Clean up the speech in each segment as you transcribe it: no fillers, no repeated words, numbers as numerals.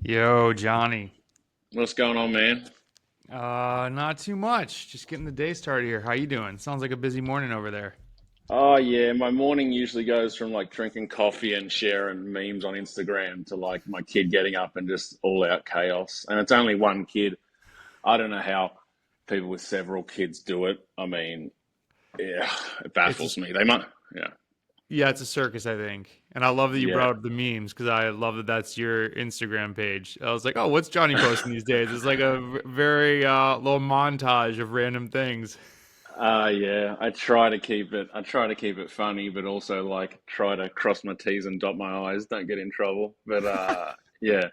Yo, Johnny. What's going on, man? Not too much. Just getting the day started here. How you doing? Sounds like a busy morning over there. Oh yeah, my morning usually goes from like drinking coffee and sharing memes on Instagram to like my kid getting up and just all out chaos. And it's only one kid. I don't know how people with several kids do it. I mean, yeah, it It's a, baffles me. They might, yeah, yeah, it's a circus, I think. And I love that you yeah. brought up the memes because I love that that's your Instagram page. I was like, oh, what's Johnny posting these days? It's like a very little montage of random things. Yeah, I try to keep it. I try to keep it funny, but also like try to cross my T's and dot my I's. Don't get in trouble. But yeah,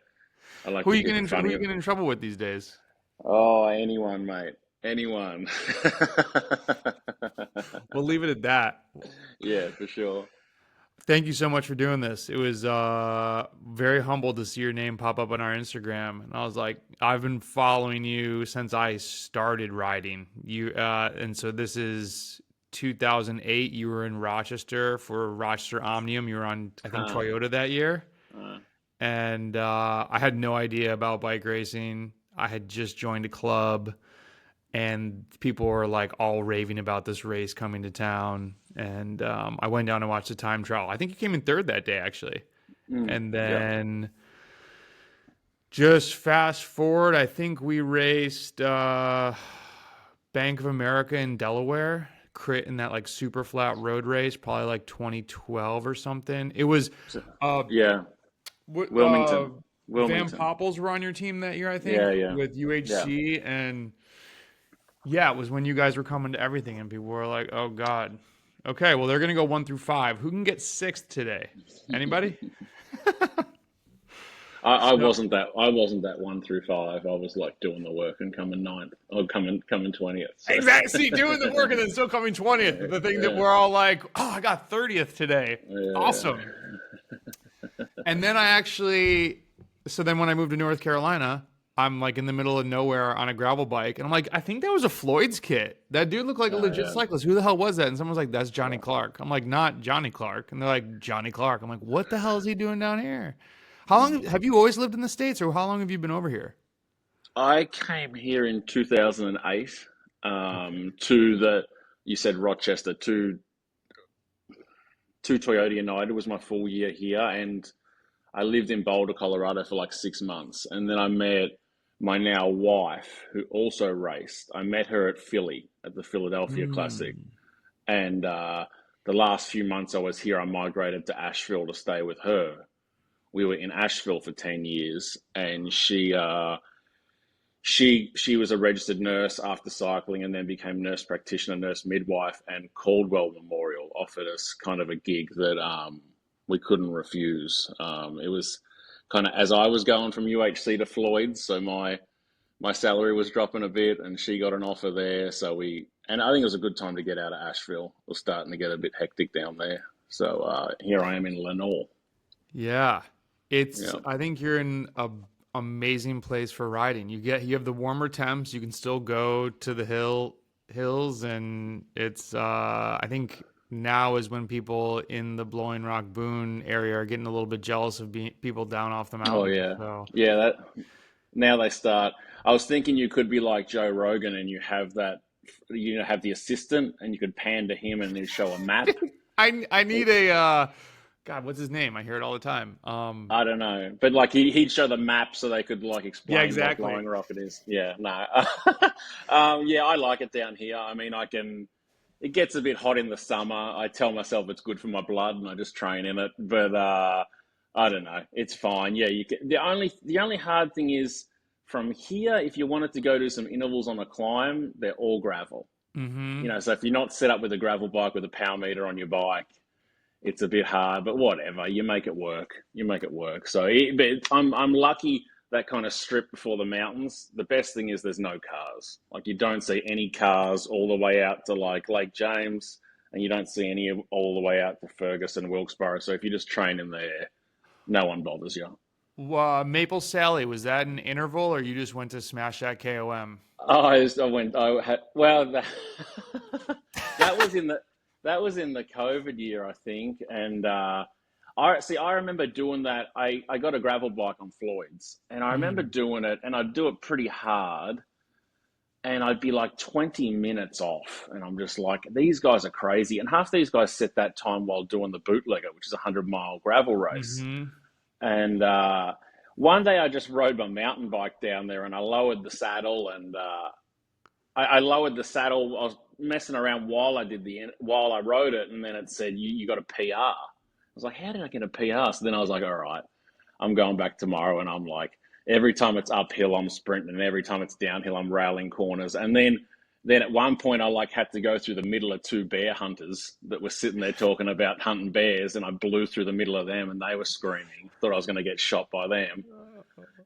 I like to keep it Who funny. you getting in trouble with these days? Oh, anyone, mate. Anyone. We'll leave it at that. Yeah, for sure. Thank you so much for doing this. It was very humbled to see your name pop up on our Instagram, and I was like, I've been following you since I started riding. And so this is 2008. You were in Rochester for Rochester Omnium. You were on, I think, Uh, Toyota that year, uh, and I had no idea about bike racing. I had just joined a club, and people were like all raving about this race coming to town. And I went down and watched the time trial. I think you came in third that day, actually. And yeah. then just fast forward, I think we raced Bank of America in Delaware, crit in that like super flat road race, probably like 2012 or something. It was So, uh, yeah. what, Wilmington. Van Wilmington. Poppels were on your team that year, I think, Yeah, yeah. with Yeah. UHC. And yeah, it was when you guys were coming to everything, and people were like, "Oh God, okay, well they're gonna go 1 through 5. Who can get sixth today? Anybody?" So I wasn't that 1 through 5. I was like doing the work and coming ninth. Or coming 20th. So exactly, see, doing the work and then still coming 20th. The thing that yeah. we're all like, "Oh, I got 30th today. Yeah, Awesome." And then so then when I moved to North Carolina, I'm like in the middle of nowhere on a gravel bike, and I'm like, I think that was a Floyd's kit. That dude looked like a legit yeah. cyclist. Who the hell was that? And someone's like, that's Jonny Clarke. I'm like, not Jonny Clarke. And they're like, Jonny Clarke. I'm like, what the hell is he doing down here? How long Yeah. have you always lived in the States, or how long have you been over here? I came here in 2008 Okay. to you said Rochester, to Toyota United was my full year here. And I lived in Boulder, Colorado for like 6 months. And then I met my now wife, who also raced. I met her at Philly, at the Philadelphia Classic. Mm. And the last few months I was here, I migrated to Asheville to stay with her. We were in Asheville for 10 years, and she was a registered nurse after cycling, and then became nurse practitioner, nurse midwife, and Caldwell Memorial offered us kind of a gig that we couldn't refuse. It was kind of as I was going from UHC to Floyd's, so my salary was dropping a bit, and she got an offer there. And I think it was a good time to get out of Asheville. It was starting to get a bit hectic down there. So here I am in Lenore. Yeah. Yeah. I think you're in a amazing place for riding. You have the warmer temps, you can still go to the hills, and it's I think now is when people in the Blowing Rock Boone area are getting a little bit jealous of people down off the Oh mountain. yeah, So yeah. That now they start. I was thinking you could be like Joe Rogan, and you have that. You know, have the assistant, and you could pan to him, and he'd show a map. I need a God, what's his name? I hear it all the time. I don't know, but like he'd show the map so they could like Yeah, explain what exactly. Blowing Rocket is. Yeah, no, yeah, I like it down here. I mean, I can. It gets a bit hot in the summer. I tell myself it's good for my blood, and I just train in it. But I don't know, it's fine. Yeah, you can, the only hard thing is from here. If you wanted to go do some intervals on a climb, they're all gravel. Mm-hmm. So if you're not set up with a gravel bike with a power meter on your bike, it's a bit hard, but whatever. You make it work. You make it work. So, but I'm lucky that kind of strip before the mountains. The best thing is there's no cars. Like you don't see any cars all the way out to like Lake James, and you don't see any all the way out to Ferguson, Wilkesboro. So if you just train in there, no one bothers you. Maple Sally, was that an interval, or you just went to smash that KOM? I went. I had well. That was in the that was in the COVID year, I think, and I remember doing that. I got a gravel bike on Floyd's, and I remember Mm. doing it, and I'd do it pretty hard, and I'd be like 20 minutes off, and I'm just like, these guys are crazy. And half these guys set that time while doing the bootlegger, which is a 100-mile gravel race. Mm-hmm. And one day I just rode my mountain bike down there, and I lowered the saddle, and I lowered the saddle. I was messing around while I rode it, and then it said you got a PR. I was like, how did I get a PR? So then I was like, all right, I'm going back tomorrow, and I'm like, every time it's uphill, I'm sprinting, and every time it's downhill, I'm railing corners. And then at one point, I like had to go through the middle of two bear hunters that were sitting there talking about hunting bears, and I blew through the middle of them, and they were screaming. Thought I was going to get shot by them.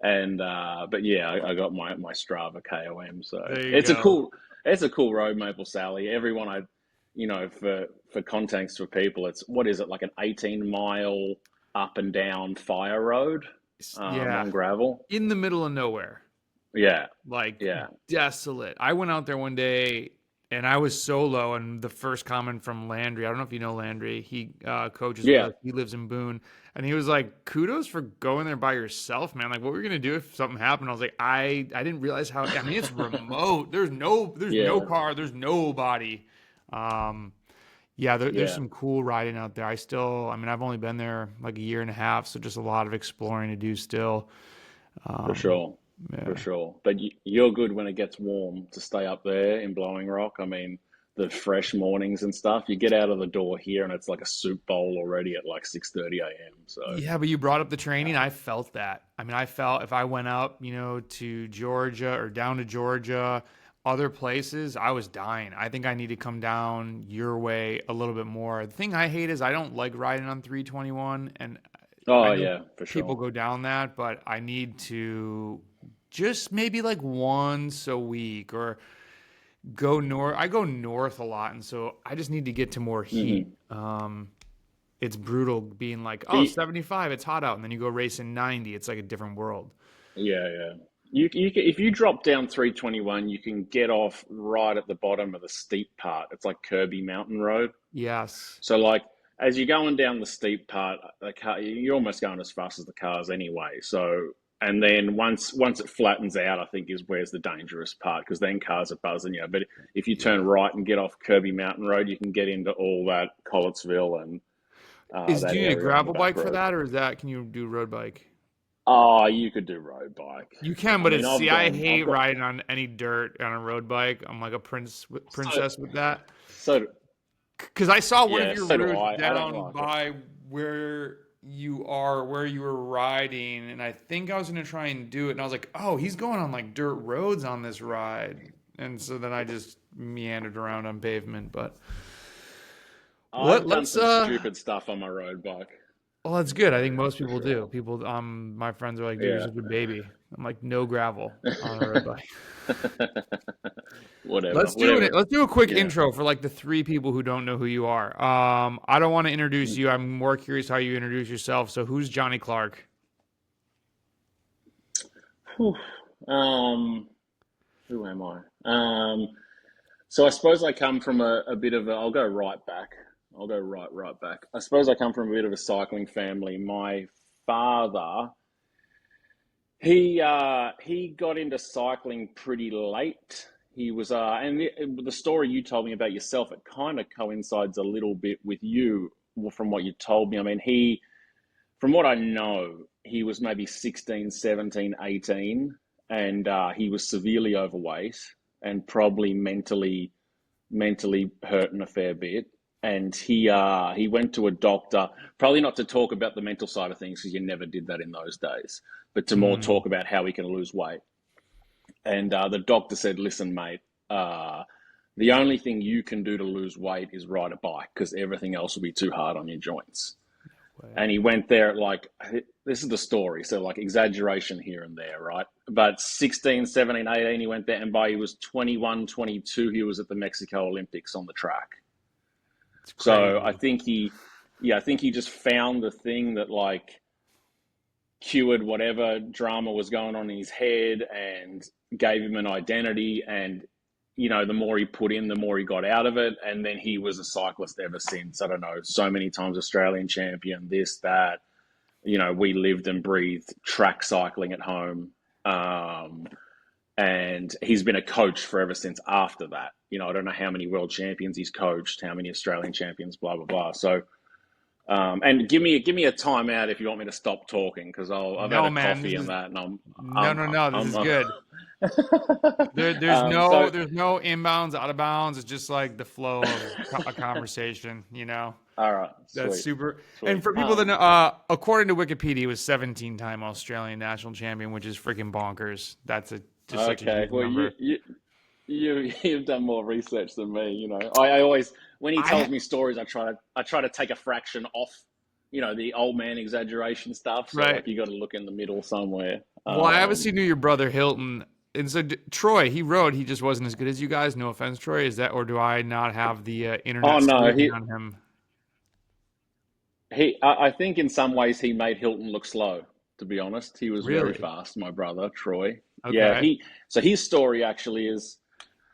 And but yeah, I got my Strava KOM. So There you go. it's a cool road, Maple Sally. Everyone for context for people, it's what is it, like an 18-mile up and down fire road Yeah, on gravel. in the middle of nowhere. Yeah, Like yeah, desolate. I went out there one day and I was solo, and the first comment from Landry, I don't know if you know Landry, he coaches with yeah. us, he lives in Boone, and he was like, kudos for going there by yourself, man. Like, what were you gonna do if something happened? I was like, I didn't realize how, I mean, it's remote. There's no Yeah, car, there's nobody. Um yeah, there's yeah, some cool riding out there. I mean, I've only been there like a year and a half, so just a lot of exploring to do still. for Um, sure, for yeah. sure. But you're good when it gets warm to stay up there in Blowing Rock. I mean, the fresh mornings and stuff. You get out of the door here, and it's like a soup bowl already at like 6:30 a.m. So, Yeah, but you brought up the training. I felt that. I mean, I felt if I went up, to Georgia or down to Georgia, other places, I was dying. I think I need to come down your way a little bit more. The thing I hate is I don't like riding on 321, and I oh know yeah, for people sure. go down that, but I need to just maybe like once a week or go north. I go north a lot, and so I just need to get to more heat. Hmm. It's brutal being like, oh, 75, it's hot out. And then you go racing 90. It's like a different world. Yeah, yeah. If you drop down 321, you can get off right at the bottom of the steep part. It's like Kirby Mountain Road. Yes. So like as you're going down the steep part, the car, you're almost going as fast as the cars anyway. So and then once it flattens out, I think is where's the dangerous part because then cars are buzzing you. But if you turn Yeah. right and get off Kirby Mountain Road, you can get into all that Collettsville and Do that you need a area on the gravel back bike for road. that, or can you do road bike? Oh, you could do road bike. You can, I but mean, I I've hate got riding on any dirt on a road bike. I'm like a so princess with that. so Because I saw one of yeah, your so do routes I. I don't down like it. by where you were riding, and I think I was gonna try and do it, and I was like, oh, he's going on like dirt roads on this ride, and so then I just meandered around on pavement. But I've done let's some stupid stuff on my road bike. well, that's good. I think Yeah, most for people do. sure. People, my friends are like, dude, you're Yeah. such a baby. I'm like, no gravel on a road bike. Whatever, It. whatever. Let's do a quick Yeah. intro for like the three people who don't know who you are. I don't want to introduce you. I'm more curious how you introduce yourself. So who's Jonny Clarke? Whew. Um, who am I? So I suppose I come from a bit of a. I'll go right back. I'll go right back. I suppose I come from a bit of a cycling family. My father, he got into cycling pretty late. He was and the story you told me about yourself, it kind of coincides a little bit with you from what you told me. I mean, from what I know, he was maybe 16, 17, 18, and he was severely overweight and probably mentally hurting a fair bit. And he went to a doctor, probably not to talk about the mental side of things because you never did that in those days, but to more Mm, talk about how he can lose weight. And the doctor said, "Listen, mate, uh, the only thing you can do to lose weight is ride a bike because everything else will be too hard on your joints." way. And he went there like, this is the story, so like exaggeration here and there, right? But 16, 17, 18, he went there, and by he was 21, 22, he was at the Mexico Olympics on the track. It's So crazy. I think he just found the thing that like cured whatever drama was going on in his head and gave him an identity. And the more he put in, the more he got out of it. And then he was a cyclist ever since. I don't know, so many times Australian champion, this, that. We lived and breathed track cycling at home. And he's been a coach forever since after that. I don't know how many world champions he's coached, how many Australian champions, blah, blah, blah. So, and give me a timeout if you want me to stop talking, because I've had No, a man, coffee and that, and no. This is good. There's so no inbounds, out of bounds. It's just like the flow of a conversation. all right, That's sweet, super. sweet. And for people that know, according to Wikipedia, he was 17-time Australian national champion, which is freaking bonkers. That's just such a huge number. You've done more research than me. I always, when he tells me stories, I try to take a fraction off, the old man exaggeration stuff. So Right. like, you got to look in the middle somewhere. Well, I obviously knew your brother Hilton, and so Troy. He rode. He just wasn't as good as you guys. No offense, Troy. Is that, or do I not have the internet Oh no, on him? I think in some ways he made Hilton look slow. To be honest, he was Really? very fast. My brother Troy. Okay. Yeah. So his story actually is.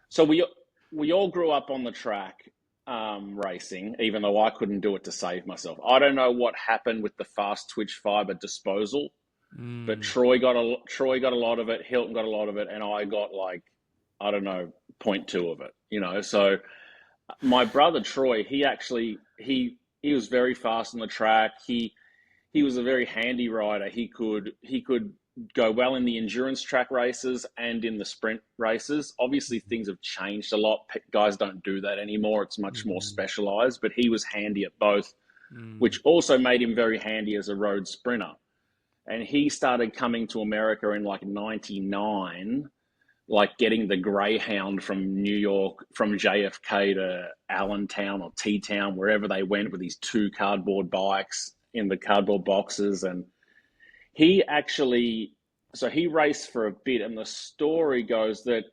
So we all grew up on the track racing, even though I couldn't do it to save myself. I don't know what happened with the fast twitch fiber disposal, but Troy got a lot of it, Hilton got a lot of it, and I got like, I don't know, 0.2 of it. So my brother Troy, he was very fast on the track. He was a very handy rider. He could go well in the endurance track races and in the sprint races. Obviously, things have changed a lot. Guys don't do that anymore. It's much more specialized, but he was handy at both, which also made him very handy as a road sprinter. And he started coming to America in like 99, like getting the Greyhound from New York, from JFK to Allentown or T-Town, wherever they went, with these 2 cardboard bikes in the cardboard boxes. And he raced for a bit, and the story goes that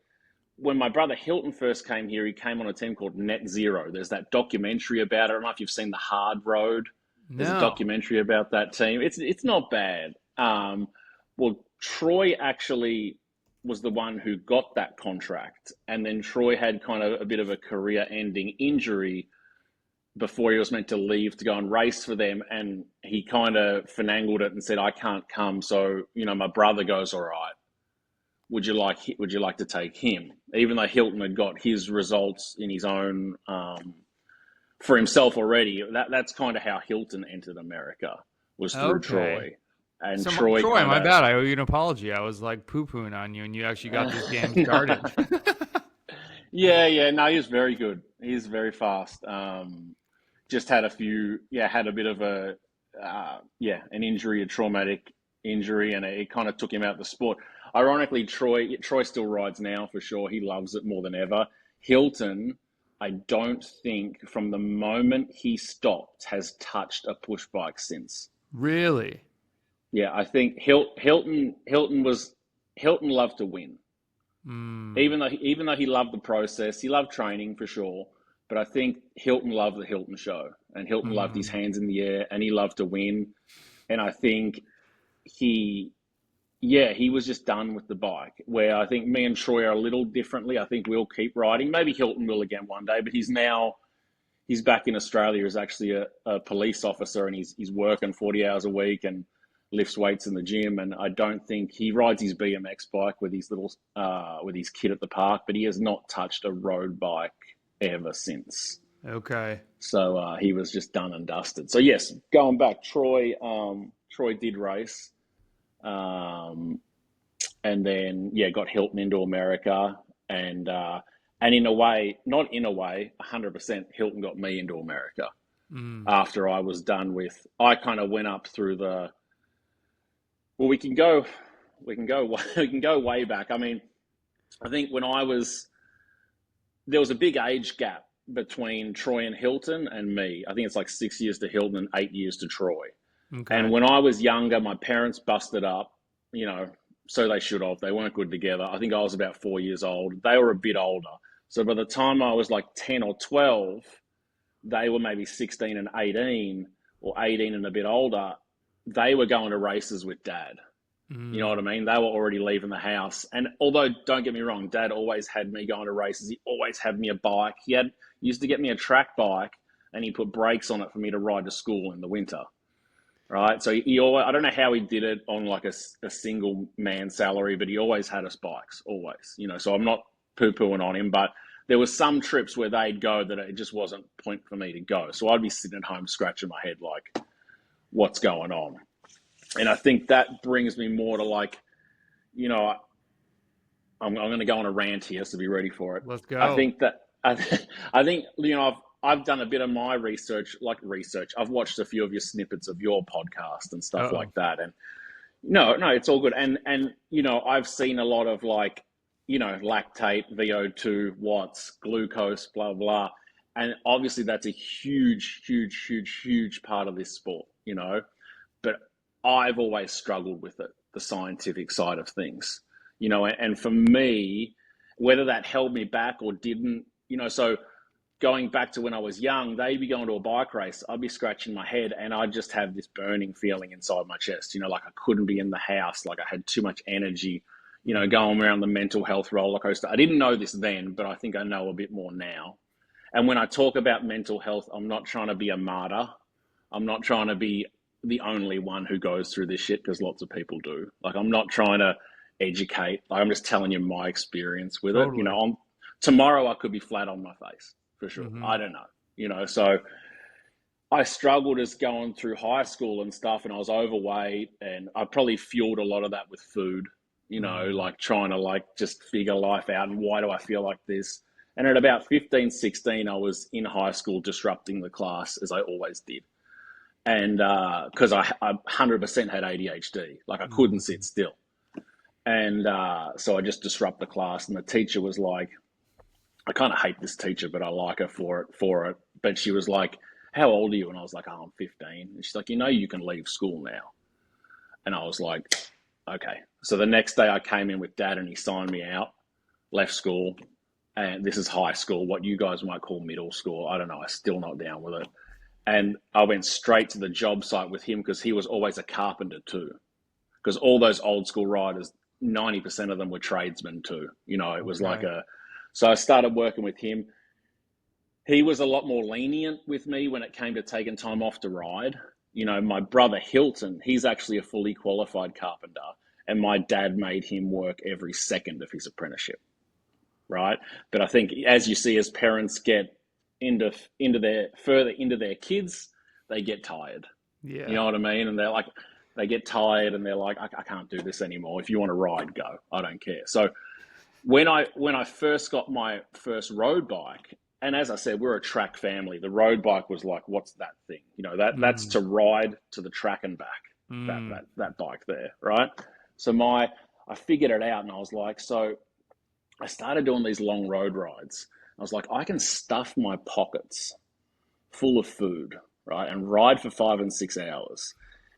when my brother Hilton first came here, he came on a team called Net Zero. There's that documentary about it. I don't know if you've seen The Hard Road. There's a documentary about that team. It's not bad. Well, Troy actually was the one who got that contract, and then Troy had kind of a bit of a career-ending injury before he was meant to leave to go and race for them, and he kind of finangled it and said, I can't come. So, my brother goes, all right, would you like to take him? Even though Hilton had got his results in his own, for himself already. That's kind of how Hilton entered America, was through Troy. And so Troy, my bad. I owe you an apology. I was like poo-pooing on you, and you actually got this game started. Yeah. No, he was very good. He's very fast. Just had had a bit of an injury, a traumatic injury, and it kind of took him out of the sport. Ironically, Troy still rides now for sure. He loves it more than ever. Hilton, I don't think from the moment he stopped has touched a push bike since. Really? Yeah, I think Hilton loved to win. Even though he loved the process, he loved training for sure. But I think Hilton loved the Hilton show, and Hilton loved his hands in the air, and he loved to win. And I think he was just done with the bike, where I think me and Troy are a little differently. I think we'll keep riding. Maybe Hilton will again one day, but he's back in Australia as actually a police officer, and he's working 40 hours a week and lifts weights in the gym. And I don't think he rides his BMX bike with his with his kid at the park, but he has not touched a road bike ever since. Okay. So he was just done and dusted. So yes, going back, Troy did race, and then got Hilton into America, and in a way, not in a way, 100%, Hilton got me into America after I was done with. I kind of went up through the. Well, we can go way back. I mean, I think when there was a big age gap between Troy and Hilton and me. I think it's like 6 years to Hilton and 8 years to Troy. Okay. And when I was younger, my parents busted up, so they should have. They weren't good together. I think I was about 4 years old. They were a bit older. So by the time I was like 10 or 12, they were maybe 16 and 18 or 18 and a bit older. They were going to races with Dad. You know what I mean? They were already leaving the house. And although, don't get me wrong, Dad always had me going to races. He always had me a bike. He used to get me a track bike, and he put brakes on it for me to ride to school in the winter. Right? So he always, I don't know how he did it on like a single man salary, but he always had us bikes, always. You know, so I'm not poo-pooing on him, but there was some trips where they'd go that it just wasn't point for me to go. So I'd be sitting at home scratching my head like, what's going on? And I think that brings me more to like, you know, I'm going to go on a rant here, so be ready for it. Let's go. I think that I think you know I've done a bit of my research. I've watched a few of your snippets of your podcast and stuff like that. And no, it's all good. And you know, I've seen a lot of like, you know, lactate, VO2, watts, glucose, blah blah. And obviously that's a huge part of this sport, you know. But I've always struggled with it, the scientific side of things, you know. And for me, whether that held me back or didn't, you know, so going back to when I was young, they'd be going to a bike race, I'd be scratching my head and I'd just have this burning feeling inside my chest, you know, like I couldn't be in the house, like I had too much energy, you know, going around the mental health roller coaster. I didn't know this then, but I think I know a bit more now. And when I talk about mental health, I'm not trying to be a martyr. I'm not trying to be the only one who goes through this shit, because lots of people do. Like, I'm not trying to educate. Like, I'm just telling you my experience with it. You know, tomorrow I could be flat on my face for sure. I don't know, you know. So I struggled as going through high school and stuff, and I was overweight, and I probably fueled a lot of that with food, you know, like trying to like just figure life out and why do I feel like this. And at about 15, 16, I was in high school disrupting the class, as I always did. And because I 100% had ADHD, like I couldn't sit still. And so I just disrupt the class, and the teacher was like, I kind of hate this teacher, but I like her for it. But she was like, how old are you? And I was like, oh, I'm 15. And she's like, you know, you can leave school now. And I was like, okay. So the next day I came in with Dad and he signed me out, left school. And this is high school, what you guys might call middle school. I don't know. I'm still not down with it. And I went straight to the job site with him because he was always a carpenter too. Because all those old school riders, 90% of them were tradesmen too. You know, it was like so I started working with him. He was a lot more lenient with me when it came to taking time off to ride. You know, my brother Hilton, he's actually a fully qualified carpenter, and my dad made him work every second of his apprenticeship, right? But I think, as you see, as parents get into their kids, they get tired. Yeah. You know what I mean? And they're like, they get tired and they're like, I can't do this anymore. If you want to ride, go. I don't care. So when I first got my first road bike, and as I said, we're a track family. The road bike was like, what's that thing? You know, that's to ride to the track and back. That bike there, right? So I figured it out, and I was like, so I started doing these long road rides. I was like, I can stuff my pockets full of food, right, and ride for 5 and 6 hours,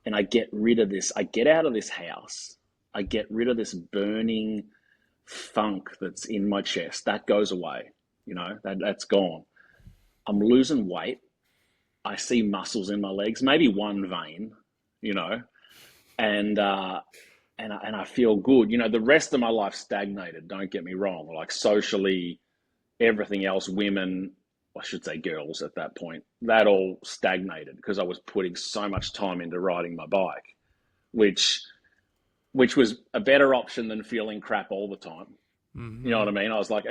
and I get rid of this. I get out of this house. I get rid of this burning funk that's in my chest. That goes away. You know, that's gone. I'm losing weight. I see muscles in my legs, maybe one vein, you know, and I feel good. You know, the rest of my life stagnated. Don't get me wrong. Like socially, everything else, women, I should say girls at that point, that all stagnated because I was putting so much time into riding my bike, which was a better option than feeling crap all the time. You know what I mean? I was like,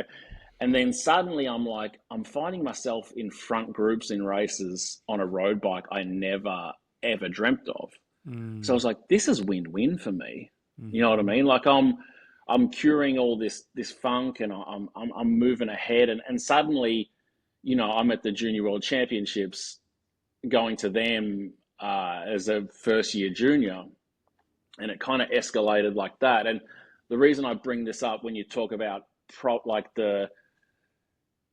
and then suddenly I'm finding myself in front groups in races on a road bike I never, ever dreamt of. So I was like, this is win-win for me. You know what I mean? Like I'm curing all this funk, and I'm moving ahead, and suddenly, you know, I'm at the Junior World Championships, going to them as a first year junior, and it kind of escalated like that. And the reason I bring this up when you talk about like the,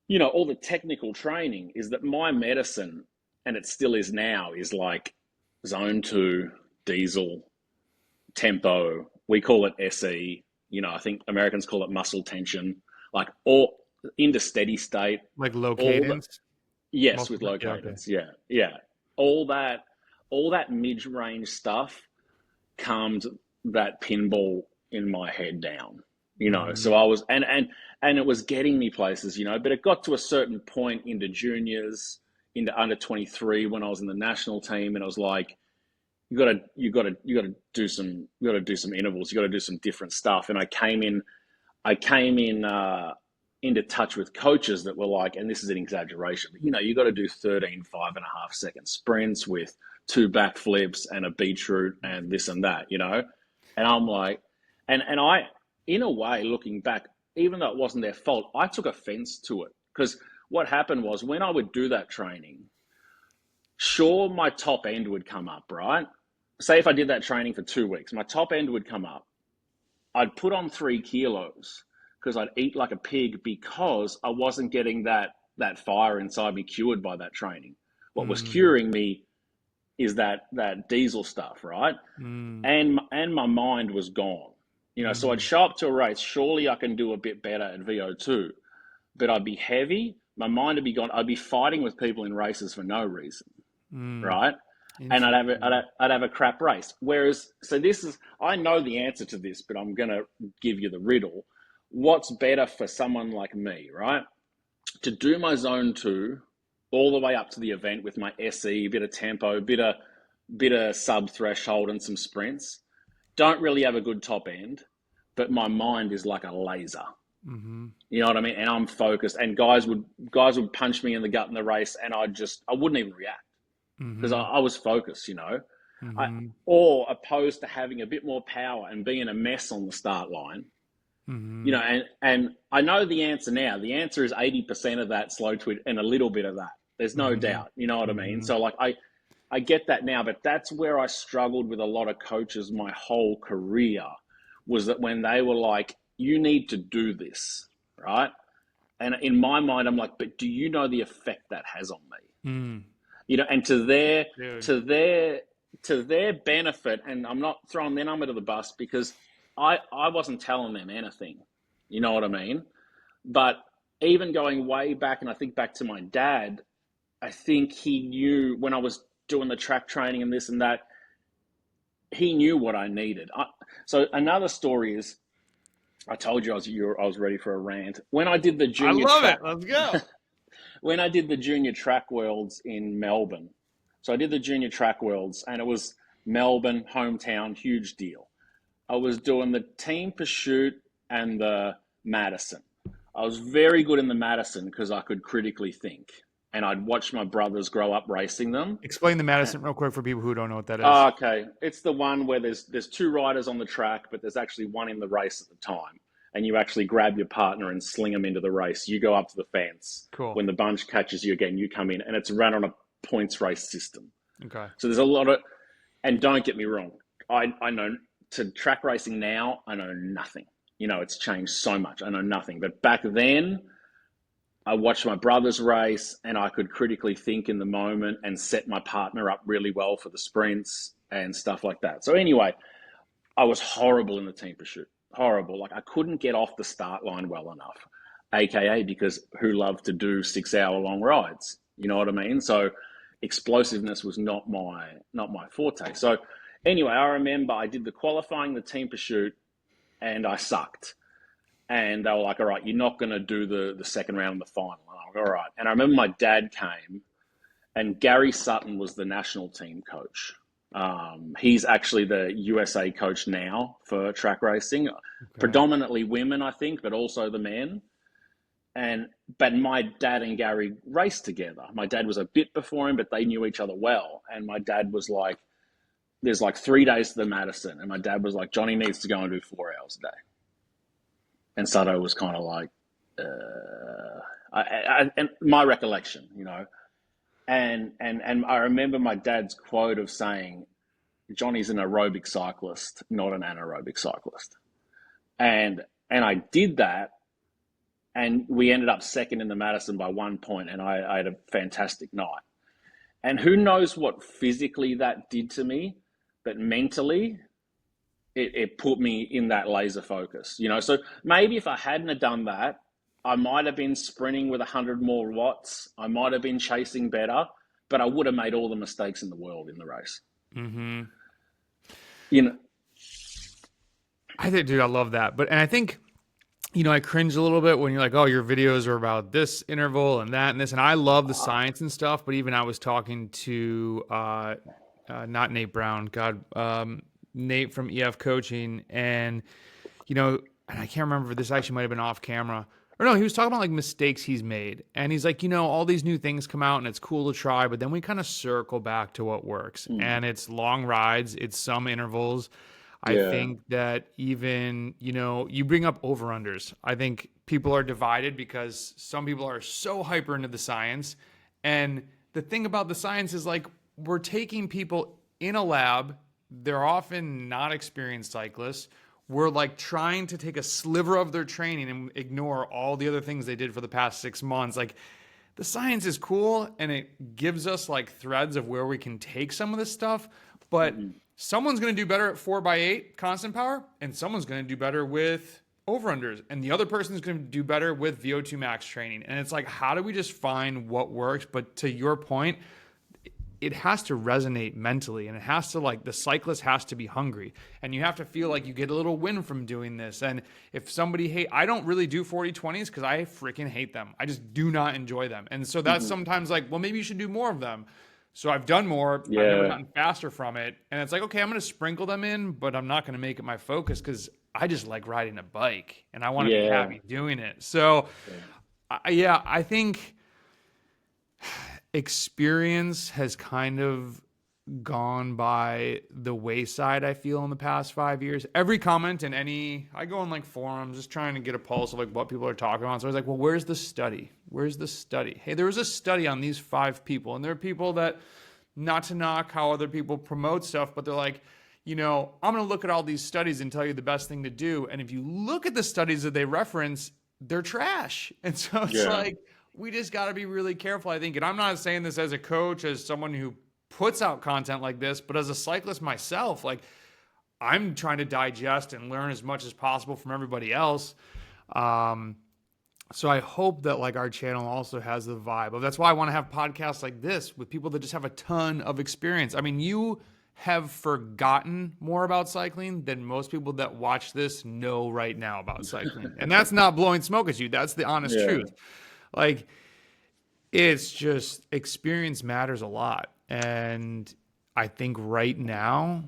you know, all the technical training, is that my medicine, and it still is now, is like zone 2, diesel, tempo. We call it SE. You know, I think Americans call it muscle tension, like all into steady state. Like low cadence? Yes, with low cadence. Okay. Yeah. All that mid-range stuff calmed that pinball in my head down, So Mm-hmm. I was, and it was getting me places, but it got to a certain point into juniors, into under 23 when I was in the national team, and I was like, you gotta do some intervals, you gotta do some different stuff. And I came in into touch with coaches that were like, and this is an exaggeration, but you got to do 13 5.5 second sprints with two backflips and a beetroot and this and that, and I'm like, and I, in a way, looking back, even though it wasn't their fault, I took offense to it, because what happened was, when I would do that training, sure, my top end would come up, right? Say if I did that training for 2 weeks, my top end would come up. I'd put on 3 kilos because I'd eat like a pig, because I wasn't getting that fire inside me cured by that training. What was Mm-hmm. curing me is that diesel stuff, right? And my mind was gone. So I'd Mm-hmm. show up to a race. Surely I can do a bit better at VO2, but I'd be heavy. My mind would be gone. I'd be fighting with people in races for no reason, Mm. right? And Interesting. I'd have a crap race. Whereas, so this is, I know the answer to this, but I'm going to give you the riddle. What's better for someone like me, right? To do my zone 2 all the way up to the event with my SE, bit of tempo, bit of sub threshold and some sprints. Don't really have a good top end, but my mind is like a laser. Mm-hmm. You know what I mean? And I'm focused. And guys would punch me in the gut in the race, and I wouldn't even react, because Mm-hmm. I was focused. I, Mm-hmm. or opposed to having a bit more power and being a mess on the start line. Mm-hmm. And I know the answer now. The answer is 80% of that slow twitch and a little bit of that. There's no Mm-hmm. doubt. You know what I mean? Mm-hmm. So like I get that now, but that's where I struggled with a lot of coaches my whole career, was that when they were like, you need to do this, right? And in my mind, I'm like, but do you know the effect that has on me? Mm. And to their Dude. to their to their benefit, and I'm not throwing their number to the bus, because I wasn't telling them anything. You know what I mean? But even going way back, and I think back to my dad, I think he knew when I was doing the track training and this and that, he knew what I needed. So another story is, I told you I was ready for a rant. When I did the I junior love track, it. Let's go. when I did the junior track worlds in Melbourne. So I did the junior track worlds, and it was Melbourne, hometown, huge deal. I was doing the team pursuit and the Madison. I was very good in the Madison because I could critically think, and I'd watch my brothers grow up racing them. Explain the And, Madison real quick for people who don't know what that is. okay, it's the one where there's two riders on the track, but there's actually one in the race at the time, and you actually grab your partner and sling them into the race. You go up to the fence. Cool. When the bunch catches you again, you come in, and it's run on a points race system. Okay. So there's a lot of, and don't get me wrong, I know, to track racing now, I know nothing. It's changed so much. I know nothing. But back then, I watched my brothers race, and I could critically think in the moment and set my partner up really well for the sprints and stuff like that. So anyway, I was horrible in the team pursuit. Horrible. Like, I couldn't get off the start line well enough, aka because who loved to do 6 hour long rides. You know what I mean? So explosiveness was not my forte. So anyway, I remember I did the qualifying, the team pursuit, and I sucked. And they were like, all right, you're not going to do the second round of the final. And I'm like, all right. And I remember my dad came, and Gary Sutton was the national team coach. He's actually the USA coach now for track racing, Okay. predominantly women, I think, but also the men. But my dad and Gary raced together. My dad was a bit before him, but they knew each other well. And my dad was like, there's like 3 days to the Madison. And my dad was like, Johnny needs to go and do 4 hours a day. And Sutto was kind of like, and my recollection, and I remember my dad's quote of saying, Johnny's an aerobic cyclist, not an anaerobic cyclist. And I did that, and we ended up second in the Madison by 1 point, and I had a fantastic night. And who knows what physically that did to me, but mentally, it put me in that laser focus. So maybe if I hadn't have done that, I might have been sprinting with 100 more watts. I might have been chasing better, but I would have made all the mistakes in the world in the race. Mm-hmm. You know, I think, dude, I love that. And I think, I cringe a little bit when you're like, oh, your videos are about this interval and that and this. And I love the science and stuff. But even I was talking to, not Nate Brown, God, Nate from EF Coaching. And, and I can't remember, this actually might have been off camera. Or no, he was talking about like mistakes he's made. And he's like, all these new things come out and it's cool to try. But then we kind of circle back to what works. And it's long rides, it's some intervals. I Yeah. think that even, you bring up over-unders. I think people are divided because some people are so hyper into the science. And the thing about the science is like we're taking people in a lab. They're often not experienced cyclists. We're like trying to take a sliver of their training and ignore all the other things they did for the past 6 months. Like the science is cool and it gives us like threads of where we can take some of this stuff. But someone's going to do better at 4x8 constant power, and someone's going to do better with over-unders, and the other person's going to do better with VO2 max training. And it's like, how do we just find what works? But to your point, it has to resonate mentally, and it has to, like, the cyclist has to be hungry, and you have to feel like you get a little win from doing this. And if somebody I don't really do 40/20s because I freaking hate them. I just do not enjoy them. And so that's sometimes like, well, maybe you should do more of them. So I've done more. I've never Yeah. gotten faster from it. And it's like, okay, I'm going to sprinkle them in, but I'm not going to make it my focus because I just like riding a bike and I want to be Yeah. happy doing it. So, yeah, I think experience has kind of gone by the wayside, I feel, in the past 5 years. Every comment in I go in like forums just trying to get a pulse of like what people are talking about. So I was like, well, where's the study? Where's the study? Hey, there was a study on these 5 people, and there are people that, not to knock how other people promote stuff, but they're like, I'm going to look at all these studies and tell you the best thing to do. And if you look at the studies that they reference, they're trash. And so it's Yeah. like, we just got to be really careful, I think. And I'm not saying this as a coach, as someone who puts out content like this, but as a cyclist myself, like I'm trying to digest and learn as much as possible from everybody else. So I hope that like our channel also has the vibe of, that's why I want to have podcasts like this with people that just have a ton of experience. I mean, you have forgotten more about cycling than most people that watch this know right now about cycling. And that's not blowing smoke at you. That's the honest Yeah. truth. Like, it's just experience matters a lot. And I think right now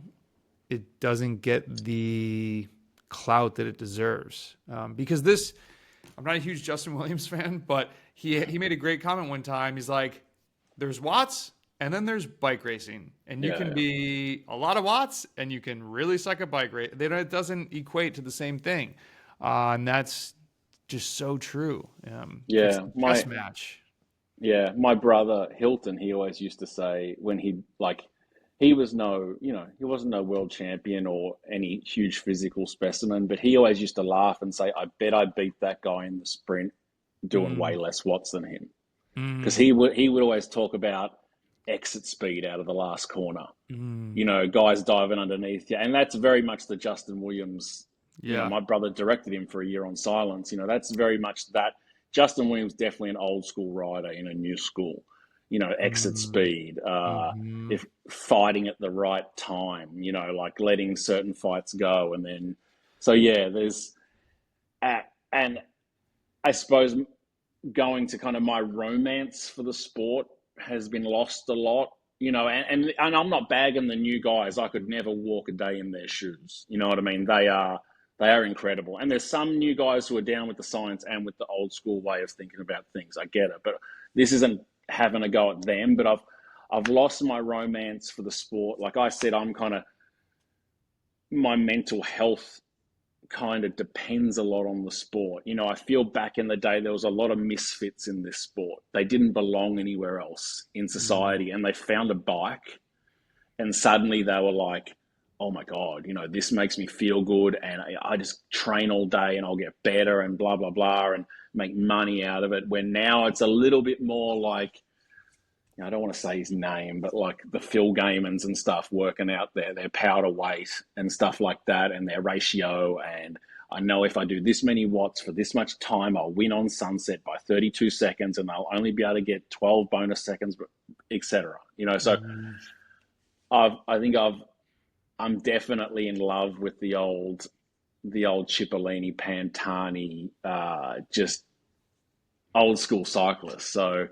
it doesn't get the clout that it deserves. Because I'm not a huge Justin Williams fan, but he made a great comment one time. He's like, there's watts and then there's bike racing. And you can Yeah. be a lot of watts and you can really suck at bike race. It doesn't equate to the same thing. And that's just so true. It's Yeah. the chess match. My brother Hilton, he always used to say when he was he wasn't no world champion or any huge physical specimen, but he always used to laugh and say, I bet I beat that guy in the sprint doing way Mm, less watts than him. Because mm, he would always talk about exit speed out of the last corner, mm. guys diving underneath you. And that's very much the Justin Williams, Yeah. my brother directed him for a year on silence. That's very much that. Justin Williams, definitely an old school rider in a new school, exit Mm, speed, mhm. if fighting at the right time, like letting certain fights go. And then, so yeah, and I suppose going to kind of my romance for the sport has been lost a lot, and I'm not bagging the new guys. I could never walk a day in their shoes. You know what I mean? They are incredible. And there's some new guys who are down with the science and with the old school way of thinking about things. I get it. But this isn't having a go at them, but I've lost my romance for the sport. Like I said, I'm kind of, my mental health kind of depends a lot on the sport. I feel back in the day, there was a lot of misfits in this sport. They didn't belong anywhere else in Mm, society, and they found a bike, and suddenly they were like, oh my God, this makes me feel good, and I just train all day and I'll get better and blah, blah, blah, and make money out of it. When now it's a little bit more like, I don't want to say his name, but like the Phil Gaimans and stuff working out their power to weight and stuff like that, and their ratio. And I know if I do this many watts for this much time, I'll win on sunset by 32 seconds, and I'll only be able to get 12 bonus seconds, etc. So mhm. I think I'm definitely in love with the old the old Cipollini, Pantani, just old school cyclists. So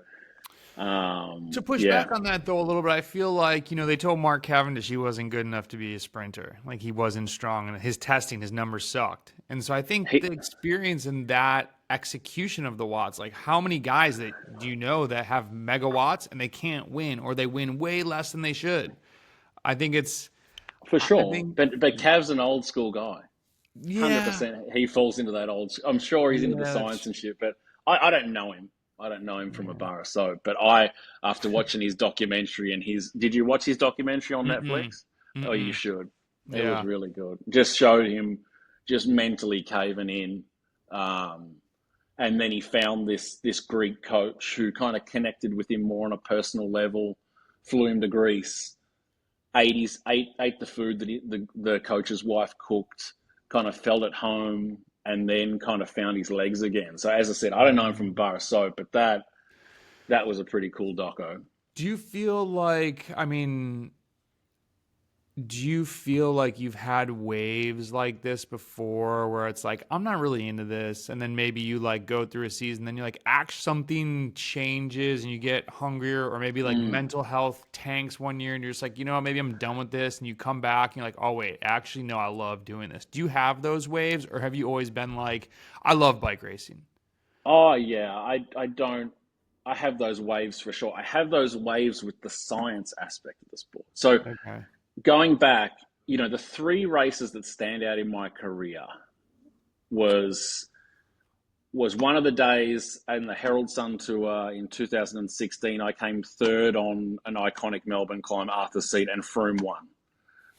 To push yeah, back on that though a little bit, I feel like, they told Mark Cavendish he wasn't good enough to be a sprinter. Like he wasn't strong and his testing, his numbers sucked. And so I think he the experience in that execution of the watts, like how many guys that do you know that have megawatts and they can't win or they win way less than they should? I think it's, for I sure. think, But Cav's an old school guy. yeah, 100% he falls into that old. I'm sure he's into the yeah, science and shit, but I don't know him. I don't know him from a yeah. bar of soap. But after watching his documentary and did you watch his documentary on Mm-mm, Netflix? Oh, you mm-mm. should. It was Yeah. really good. Just showed him just mentally caving in. Um, and then he found this Greek coach who kind of connected with him more on a personal level, flew him to Greece, ate the food that the coach's wife cooked, kind of felt at home, and then kind of found his legs again. So as I said, I don't know him from a bar of soap, but that was a pretty cool doco. Do you feel like, do you feel like you've had waves like this before where it's like, I'm not really into this? And then maybe you like go through a season, then you're like, something changes and you get hungrier, or maybe like Mm. mental health tanks one year and you're just like, maybe I'm done with this. And you come back and you're like, oh, wait, actually, no, I love doing this. Do you have those waves, or have you always been like, I love bike racing? Oh yeah, I don't. I have those waves for sure. I have those waves with the science aspect of the sport. So Okay. going back, the three races that stand out in my career was one of the days in the Herald Sun Tour in 2016. I came third on an iconic Melbourne climb, Arthur's Seat, and Froome won.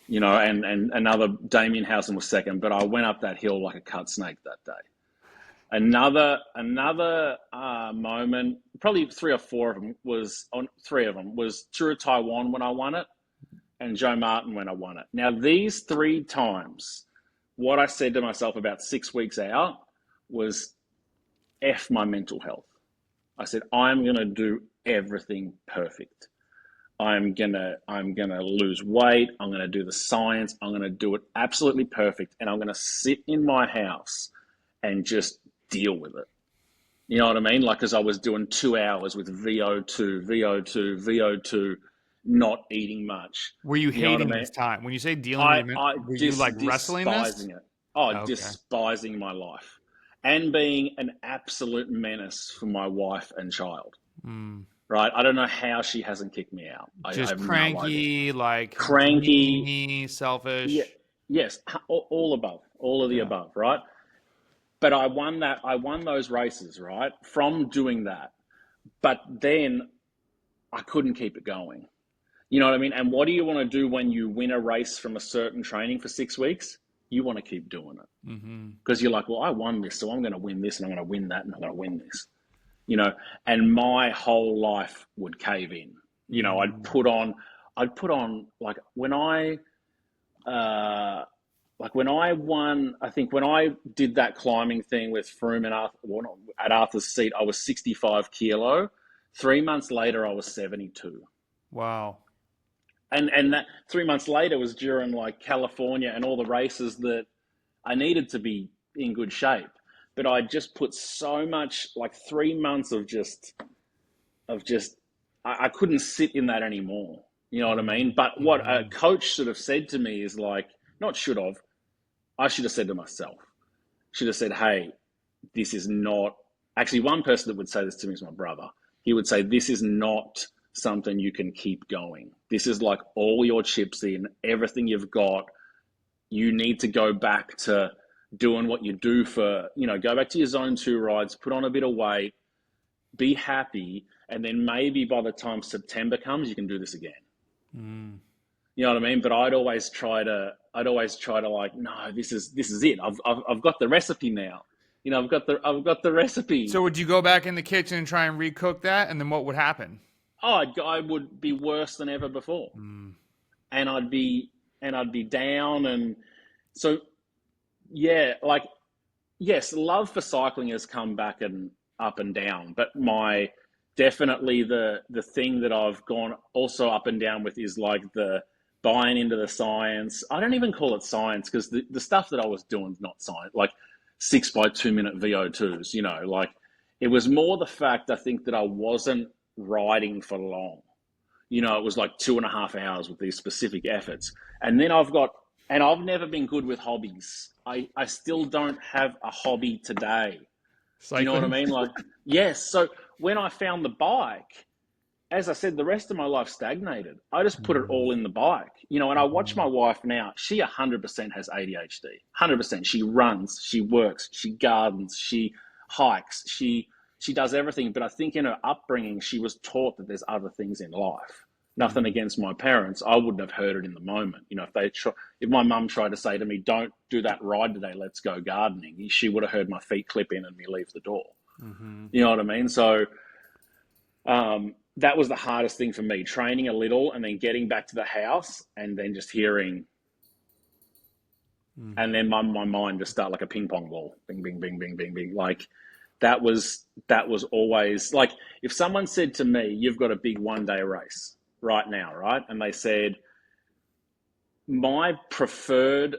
And another Damien Housen was second, but I went up that hill like a cut snake that day. Another moment, probably three or four of them was Tour of Taiwan when I won it, and Joe Martin when I won it. Now these three times, what I said to myself about 6 weeks out was, F my mental health. I said, I'm gonna do everything perfect. I'm gonna lose weight. I'm gonna do the science. I'm gonna do it absolutely perfect, and I'm gonna sit in my house and just deal with it. You know what I mean? Like, as I was doing 2 hours with VO2, VO2, VO2, not eating much. Were you You know what I hating mean? this time? When you say dealing with it, I were you like wrestling this? despising it. Oh, Okay. despising my life, and being an absolute menace for my wife and child. Mm. Right? I don't know how she hasn't kicked me out. I Just have no idea. cranky, like Cranky, needy, yeah, selfish. yes, all above, all of the Yeah. above, right? But I won that. I won those races, right, from doing that. But then I couldn't keep it going. You know what I mean? And what do you want to do when you win a race from a certain training for 6 weeks? You want to keep doing it Mm-hmm. because you're like, well, I won this, so I'm going to win this, and I'm going to win that, and I'm going to win this. And my whole life would cave in. I'd Mm-hmm. put on, like uh, when I won, I think when I did that climbing thing with Froome and at Arthur's Seat, I was 65 kilo. 3 months later, I was 72. Wow. And that 3 months later was during like California and all the races that I needed to be in good shape. But I just put so much, like 3 months of just I couldn't sit in that anymore. You know what I mean? But what a Mm-hmm. coach should have said to me is like, not should have, I should have said to myself, should have said, hey, this is not, actually one person that would say this to me is my brother. He would say, this is not something you can keep going. This is like all your chips in, everything you've got. You need to go back to doing what you do go back to your zone 2 rides, put on a bit of weight, be happy, and then maybe by the time September comes, you can do this again. Mm. You know what I mean? But I'd always try to like, no, this is it. I've got the recipe now. I've got the recipe. So would you go back in the kitchen and try and recook that, and then what would happen? Oh, I would be worse than ever before, Mm. and I'd be down, and so yeah, like yes, love for cycling has come back and up and down, but definitely the thing that I've gone also up and down with is like the buying into the science. I don't even call it science because the stuff that I was doing is not science, like 6 by 2 minute VO2s, like it was more the fact I think that I wasn't riding for long. It was like 2.5 hours with these specific efforts. And then I've never been good with hobbies. I still don't have a hobby today. Do you know what I Cycling. mean? Like, yes. So when I found the bike, as I said, the rest of my life stagnated. I just put it all in the bike, and I watch my wife now. She 100% has ADHD. 100%. She runs, she works, she gardens, she hikes, she does everything. But I think in her upbringing, she was taught that there's other things in life. Nothing against my parents. I wouldn't have heard it in the moment. If my mum tried to say to me, "Don't do that ride today, let's go gardening," she would have heard my feet clip in and me leave the door. Mm-hmm. You know what I mean? So that was the hardest thing for me, training a little and then getting back to the house and then just hearing, and then my mind just start like a ping pong ball, bing, bing, bing, bing, bing, bing. Like that was always like, if someone said to me, "You've got a big 1 day race right now," right? And they said, my preferred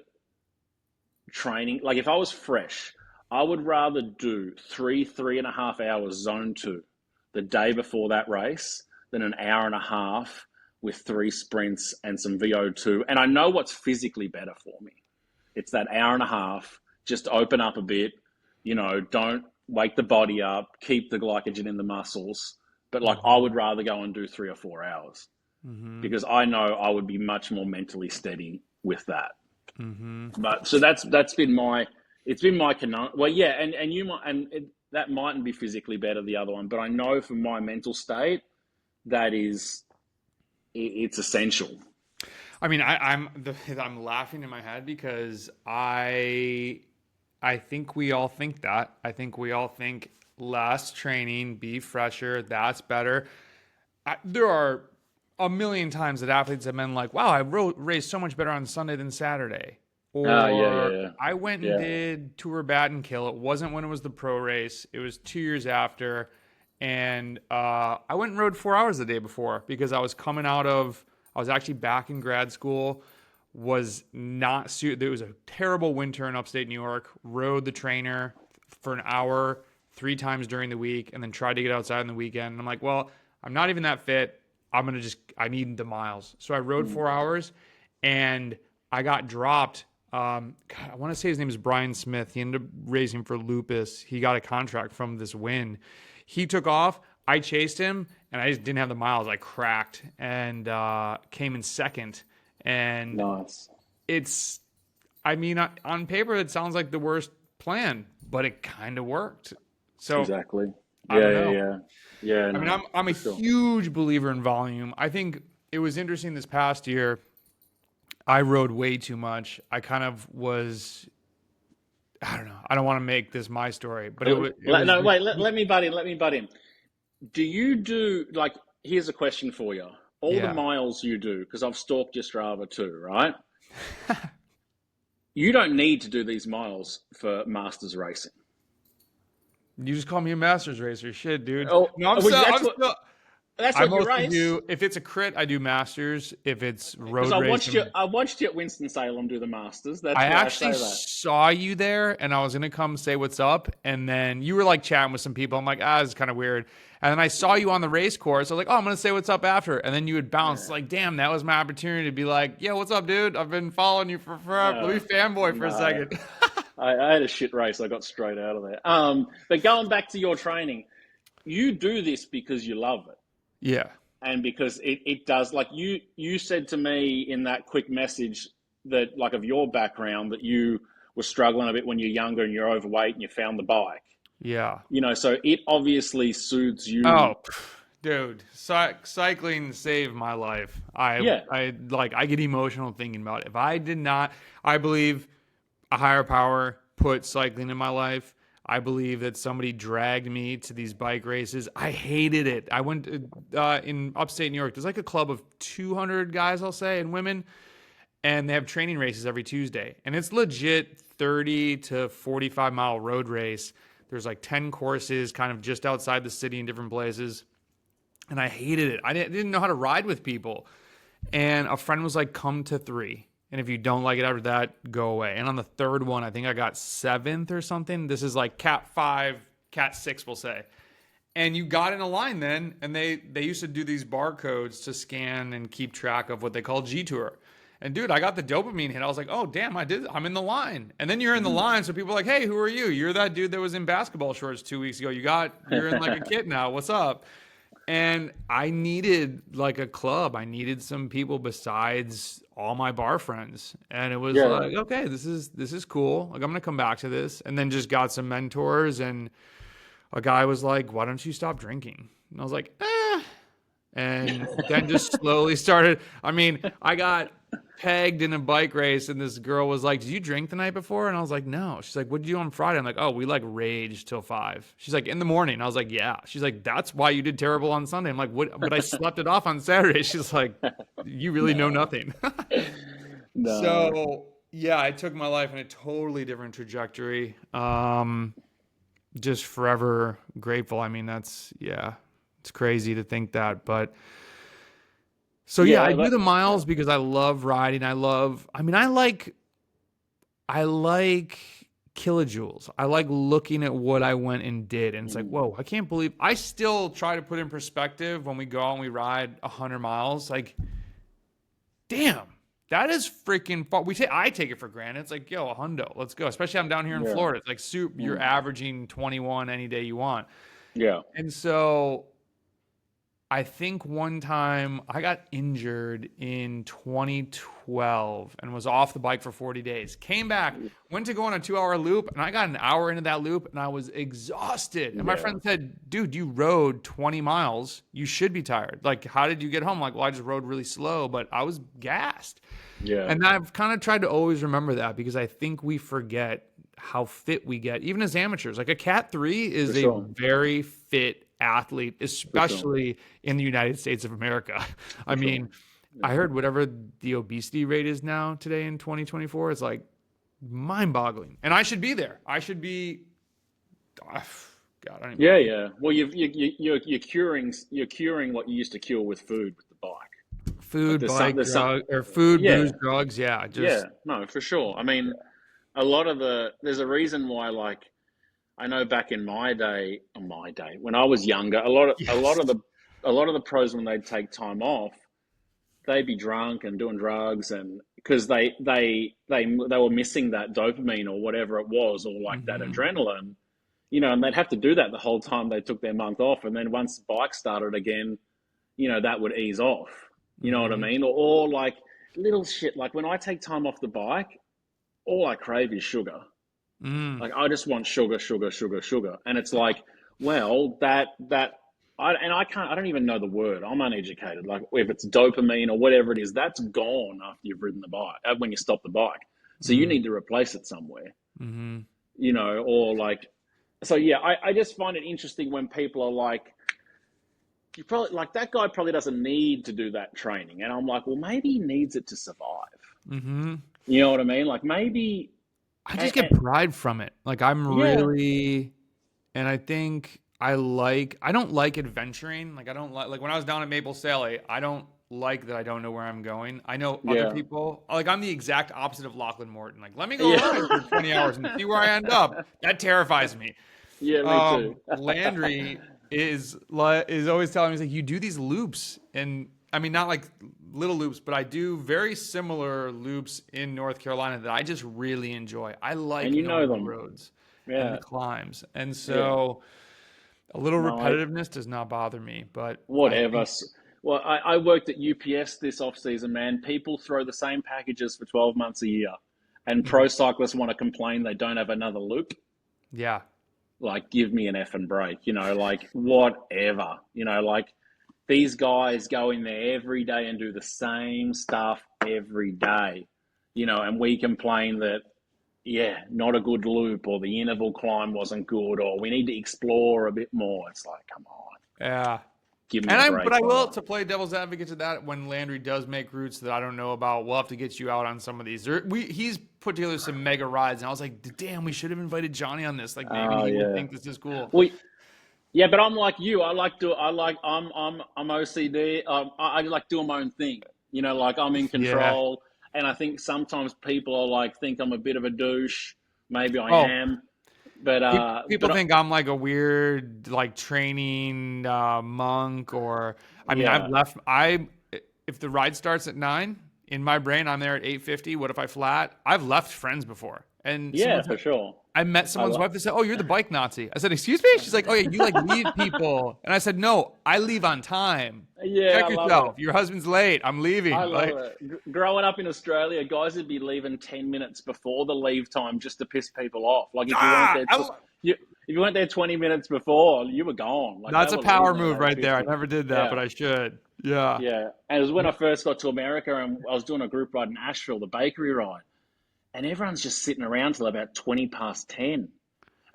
training, like if I was fresh, I would rather do 3.5 hours zone 2 the day before that race than an hour and a half with 3 sprints and some VO2. And I know what's physically better for me. It's that hour and a half, just open up a bit, don't wake the body up, keep the glycogen in the muscles. But like, I would rather go and do 3 or 4 hours because I know I would be much more mentally steady with that. But so that's been my well, yeah, and you might, that mightn't be physically better, the other one, but I know for my mental state that it's essential. I mean, I'm laughing in my head because I think we all think that. I think we all think less training, be fresher, that's better. There are a million times that athletes have been like, "Wow, I raced so much better on Sunday than Saturday." Or I went and did Tour Baton Kill. It wasn't when it was the pro race. It was 2 years after. And I went and rode 4 hours the day before because I was actually back in grad school, was not there was a terrible winter in upstate New York, rode the trainer for an hour 3 times during the week and then tried to get outside on the weekend. And I'm like, well, I'm not even that fit. I need the miles. So I rode 4 hours and I got dropped. I want to say his name is Brian Smith. He ended up racing for lupus. He got a contract from this win. He took off. I chased him, and I just didn't have the miles. I cracked and came in second. And nice. On paper, it sounds like the worst plan, but it kind of worked. So exactly. Yeah. No, I mean, I'm a huge believer in volume. I think it was interesting this past year. I rode way too much. I kind of was, I don't know. I don't want to make this my story, but let me butt in. Do you do, like, here's a question for you. All the miles you do, because I've stalked your Strava too, right? You don't need to do these miles for Masters racing. You just call me a Masters racer. Shit, dude. Oh, no, that's what you race. If it's a crit, I do Masters. If it's road racing, I watched you at Winston-Salem do the Masters. That's I why actually I say that. saw you there, and I was gonna come say what's up, and then you were like chatting with some people. I'm like, this is kind of weird. And then I saw you on the race course. I was like, I'm gonna say what's up after. And then you would bounce. Like, damn, that was my opportunity to be like, yeah, what's up, dude? I've been following you for forever. Let me fanboy for a second. I had a shit race. I got straight out of there. But going back to your training, you do this because you love it. Yeah. And because it does, like you said to me in that quick message that, like, of your background, that you were struggling a bit when you're younger and you're overweight and you found the bike. Yeah. So it obviously soothes you. Oh, dude, cycling saved my life. I get emotional thinking about it. If I did not, I believe a higher power put cycling in my life. I believe that somebody dragged me to these bike races. I hated it. I went in upstate New York. There's like a club of 200 guys, I'll say, and women, and they have training races every Tuesday. And it's legit 30 to 45 mile road race. There's like 10 courses kind of just outside the city in different places. And I hated it. I didn't know how to ride with people. And a friend was like, come to 3. And if you don't like it after that, go away. And on the third one, I think I got 7th or something. This is like Cat 5, Cat 6, we'll say. And you got in a line then, and they used to do these barcodes to scan and keep track of what they call G Tour. And dude, I got the dopamine hit. I was like, oh damn, I'm in the line. And then you're in the line, so people are like, hey, who are you? You're that dude that was in basketball shorts 2 weeks ago. You're in like a kit now. What's up? And I needed like a club. I needed some people besides all my bar friends. And it was like, okay, this is cool. Like I'm gonna come back to this. And then just got some mentors, and a guy was like, why don't you stop drinking? And I was like, and then just slowly started. I mean, I got pegged in a bike race, and this girl was like, did you drink the night before? And I was like, no. She's like, what did you do on Friday? I'm like, oh, we like raged till 5. She's like, in the morning? I was like, yeah. She's like, that's why you did terrible on Sunday. I'm like, what? But I slept it off on Saturday. She's like, you really know nothing. No. So yeah, I took my life in a totally different trajectory. Just forever grateful. I mean, it's crazy to think that, but so yeah, I do the miles because I love riding. I like kilojoules. I like looking at what I went and did. And it's like, whoa, I can't believe I still try to put in perspective when we go and we ride 100 miles. Like, damn, that is freaking far. I take it for granted. It's like, yo, a hundo, let's go. Especially I'm down here in Florida. It's like you're averaging 21 any day you want. Yeah. And so I think one time I got injured in 2012 and was off the bike for 40 days. Came back, went to go on a 2-hour loop, and I got an hour into that loop, and I was exhausted. And my friend said, dude, you rode 20 miles. You should be tired. Like, how did you get home? I'm like, well, I just rode really slow, but I was gassed. Yeah. And I've kind of tried to always remember that because I think we forget how fit we get, even as amateurs. Like a Cat 3 is a very fit athlete, especially in the United States of America. I mean, I heard whatever the obesity rate is now today in 2024 is like mind-boggling, and I should be there. I should be. God, I don't even yeah. Well, you're curing what you used to cure with food with the bike. Food, bike, booze, drugs. Yeah, no, for sure. I mean, there's a reason why, like, I know back in my day, when I was younger, a lot of the pros, when they'd take time off, they'd be drunk and doing drugs, and because they were missing that dopamine or whatever it was, or like that adrenaline, and they'd have to do that the whole time they took their month off, and then once the bike started again, that would ease off. You know what I mean? Or like little shit, like when I take time off the bike, all I crave is sugar. Like I just want sugar. And it's like, well, I don't even know the word. I'm uneducated. Like if it's dopamine or whatever it is, that's gone after you've ridden the bike, when you stop the bike. So you need to replace it somewhere, or like, so yeah, I just find it interesting when people are like, you probably like that guy probably doesn't need to do that training. And I'm like, well, maybe he needs it to survive. You know what I mean? Like maybe, I just get pride from it. Like I'm really, and I think I don't like adventuring. Like I don't like when I was down at Maple Sally, I don't like that I don't know where I'm going. I know other people, like I'm the exact opposite of Lachlan Morton. Like let me go ride for 20 hours and see where I end up. That terrifies me. Yeah, me too. Landry is always telling me, he's like, you do these loops, and I mean, not like little loops, but I do very similar loops in North Carolina that I just really enjoy. I like and the roads and the climbs. And so a little repetitiveness does not bother me, but whatever. Well, I worked at UPS this off season, man. People throw the same packages for 12 months a year, and pro cyclists want to complain they don't have another loop. Yeah. Like, give me an effing break, like whatever, like these guys go in there every day and do the same stuff every day, and we complain that, not a good loop, or the interval climb wasn't good, or we need to explore a bit more. It's like, come on. Yeah. Give me a break. But I will, to play devil's advocate to that, when Landry does make routes that I don't know about, we'll have to get you out on some of these. He's put together some mega rides, and I was like, damn, we should have invited Jonny on this. Like maybe he would think this is cool. Yeah, but I'm like you. I'm OCD. I like doing my own thing. like I'm in Yeah. control. And I think sometimes people are like, think I'm a bit of a douche. Maybe I Oh, am. But, people think I'm like a weird like training monk or I mean I've yeah, left I if the ride starts at 9 in my brain I'm there at 8:50. What if I flat? I've left friends before. And yeah, someone for sure. I met I someone's lo- wife that said, "Oh, you're the bike Nazi." I said, "Excuse me?" She's like, "Oh yeah, you like leave people." And I said, "No, I leave on time. yeah, Check I love it. yourself. Your husband's late. I'm I leaving." love Like, it. Growing up in Australia, guys would be leaving 10 minutes before the leave time just to piss people off. Like if you weren't ah, there, if you weren't there 20 minutes before, you were gone. Like they that's a were power leaving at move right there. I 8:50. never did that, Yeah, but I should. Yeah. yeah. And it was when I first got to America, and I was doing a group ride in Asheville, the bakery ride, and everyone's just sitting around till about 20 past 10.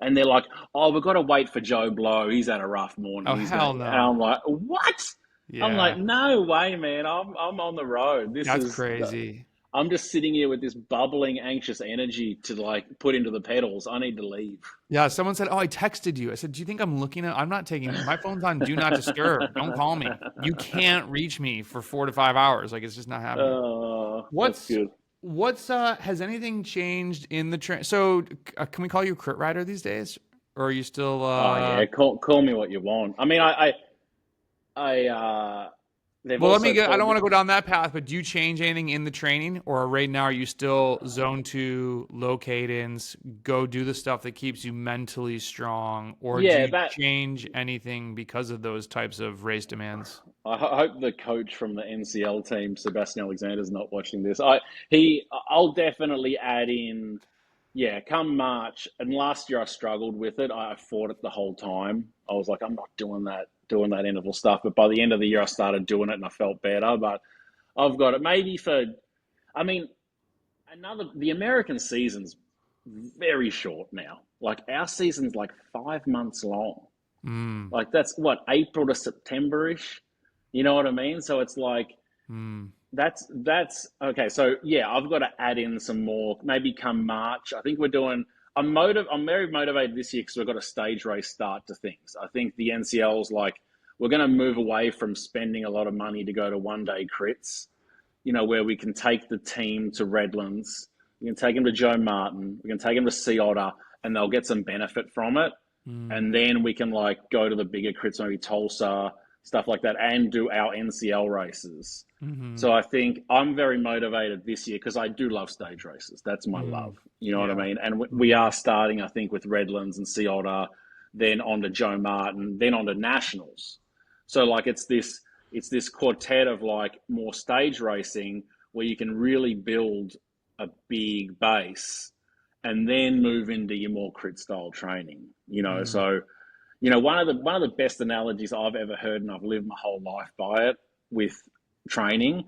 And they're like, "Oh, we've got to wait for Joe Blow. He's had a rough morning. Oh, He's gonna." hell And I'm no. like, "What?" I'm like, Yeah. "No way, man. I'm on the road. This That's is crazy. I'm just sitting here with this bubbling, anxious energy to like put into the pedals. I need to leave." Yeah, someone said, "Oh, I texted you." I said, "Do you think I'm looking at I'm not taking my phone's on do not disturb. Don't call me. You can't reach me for 4 to 5 hours. Like it's just not happening." That's What's good. has anything changed in the train? So, can we call you a crit rider these days, or are you still? Oh yeah, call me what you want. I mean, I they've Well, let me also get. I don't called me. want to go down that path, but do you change anything in the training, or right now are you still zone two, low cadence, go do the stuff that keeps you mentally strong, or do Yeah, you that change anything because of those types of race demands? hope the coach from the NCL team, Sebastian Alexander's not watching this. I'll definitely add in. Yeah, come March, and last year I struggled with it. I fought it the whole time. I was like, I'm not doing that interval stuff. But by the end of the year, I started doing it, and I felt better. But I've got it maybe for. I mean, the American season's very short now. Like our season's like 5 months long. Mm, Like that's what, April to September ish. You know what I mean? So it's like mm, that's okay. So yeah, I've got to add in some more. Maybe come March. I think we're doing. I'm very motivated this year because we've got a stage race start to things. I think the NCL's like we're going to move away from spending a lot of money to go to 1 day crits. Where we can take the team to Redlands, we can take them to Joe Martin, we can take them to Sea Otter, and they'll get some benefit from it. mm, And then we can like go to the bigger crits, maybe Tulsa, stuff like that, and do our NCL races. mm-hmm, So I think I'm very motivated this year because I do love stage races. That's my mm, love. You know what I yeah, mean? And we mm, are starting, I think, with Redlands and Sea Otter, then on to Joe Martin, then on to Nationals. So like it's this quartet of like more stage racing where you can really build a big base and then move into your more crit style training. mm, So one of the best analogies I've ever heard, and I've lived my whole life by it with training,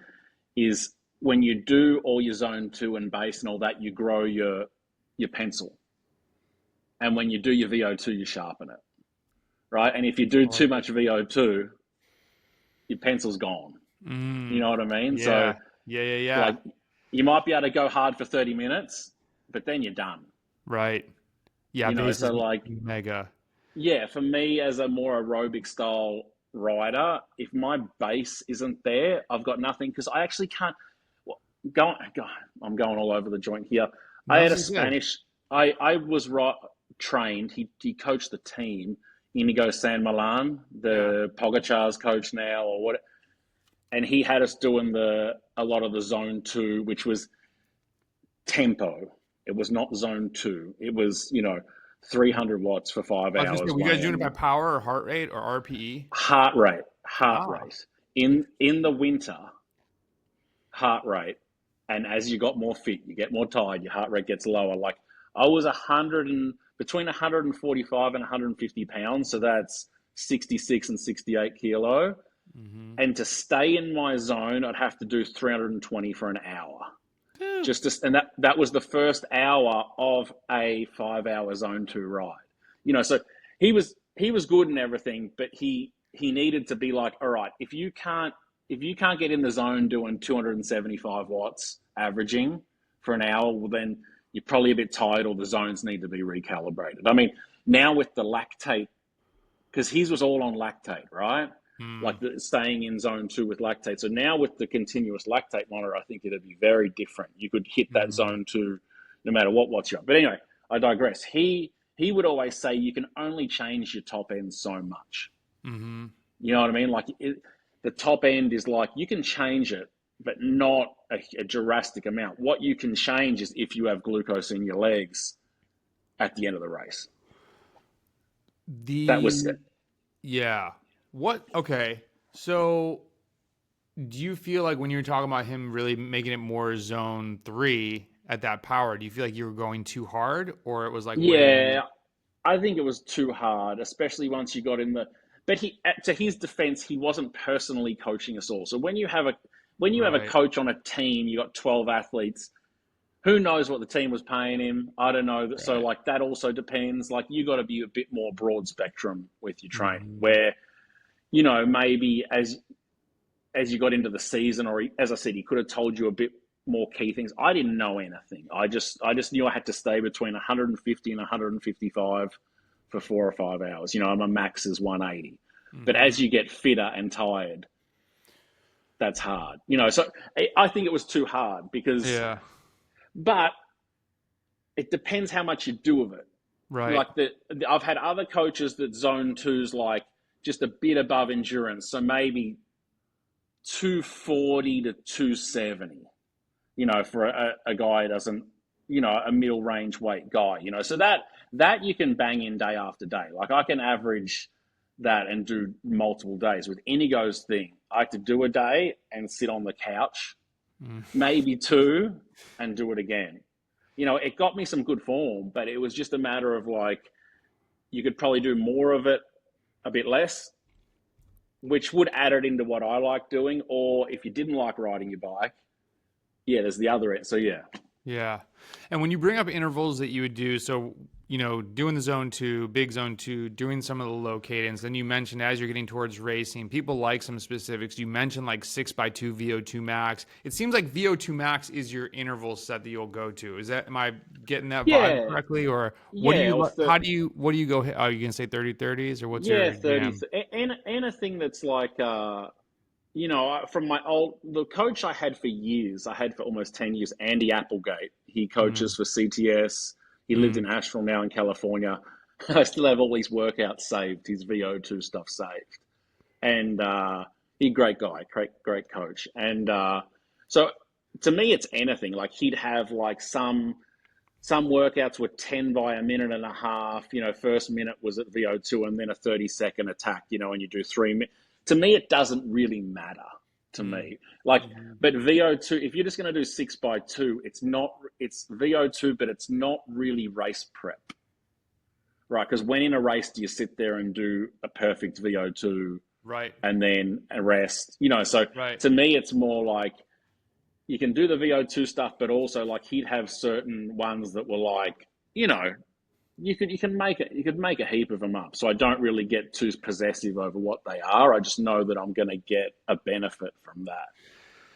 is when you do all your zone two and base and all that, you grow your pencil, and when you do your VO2, you sharpen it, right? And if you do I too like it. much VO2, your pencil's gone. You Mm, know what I mean? So yeah, yeah, yeah, yeah. like you might be able to go hard for 30 minutes, but then you're done. Right. Yeah, base is So like mega. yeah, for me as a more aerobic style rider, if my base isn't there, I've got nothing because I actually can't. Well, I'm going all over the joint here. I No, had this a is good. Spanish. I was trained. He coached the team. Inigo San Milan, Yeah. the Pogacar's coach now, or what? And he had us doing a lot of the zone two, which was tempo. It was not zone two. It was 300 watts for five I was gonna say, hours were you guys doing it by weighing power or heart rate or RPE? heart Ah, rate in the winter, heart rate. And as you got more fit, you get more tired, your heart rate gets lower. Like I was between 145 and 150 pounds, so that's 66 and 68 kilo. mm-hmm. And to stay in my zone, I'd have to do 320 for an hour. Phew. And that was the first hour of a 5 hour zone two ride. So he was good and everything, but he needed to be like, all right, if you can't get in the zone doing 275 watts averaging for an hour, well then you're probably a bit tired or the zones need to be recalibrated. I mean, now with the lactate, because his was all on lactate, right? like staying in zone 2 with lactate. So now with the continuous lactate monitor, I think it'd be very different. You could hit that zone 2 no matter what you're on. But anyway, I digress. He would always say you can only change your top end so much. Mm-hmm. You know what I mean? Like the top end is like you can change it, but not a drastic amount. What you can change is if you have glucose in your legs at the end of the race. That was it. Yeah. Okay. So do you feel like when you were talking about him really making it more zone 3 at that power, do you feel like you were going too hard, or it was like Yeah, I think it was too hard, especially once you got in the. But to his defense, he wasn't personally coaching us all. So when you have a coach on a team, you got 12 athletes. Who knows what the team was paying him? I don't know. So like that also depends. Like you got to be a bit more broad spectrum with your training, where maybe as you got into the season, or as I said, he could have told you a bit more key things. I didn't know anything. I just knew I had to stay between 150 and 155 for 4 or 5 hours. My max is 180. But as you get fitter and tired, that's hard. So I think it was too hard because, but it depends how much you do of it. Right. Like I've had other coaches that zone 2's like just a bit above endurance. So maybe 240 to 270, for a guy who doesn't, a middle range weight guy, so that you can bang in day after day. Like I can average that and do multiple days. With Inigo's thing, I had to do a day and sit on the couch, maybe 2, and do it again. It got me some good form, but it was just a matter of like, you could probably do more of it, a bit less, which would add it into what I like doing. Or if you didn't like riding your bike, there's the other end. So Yeah. And when you bring up intervals that you would do, so, doing the zone 2, big zone 2, doing some of the low cadence, then you mentioned as you're getting towards racing, people like some specifics. You mentioned like 6x2 VO2 max. It seems like VO2 max is your interval set that you'll go to. Am I getting that vibe correctly? Or what do you what do you go, are you going to say 30-30s, or what's your 30. And a thing that's like, from the coach I had for almost 10 years, Andy Applegate. He coaches for CTS. He lived in Asheville, now in California. I still have all these workouts saved, his VO2 stuff saved. And he's a great guy, great coach. And so to me, it's anything. Like he'd have like some workouts were 10 by a minute and a half. First minute was at VO2 and then a 30-second attack, and you do 3 minutes. To me, it doesn't really matter to me. Like, but VO2, if you're just going to do 6x2, it's VO2, but it's not really race prep, right? Because when in a race do you sit there and do a perfect VO2, right, and then a rest? So to me, it's more like you can do the VO2 stuff, but also like he'd have certain ones that were like, you could make a heap of them up. So I don't really get too possessive over what they are. I just know that I'm going to get a benefit from that.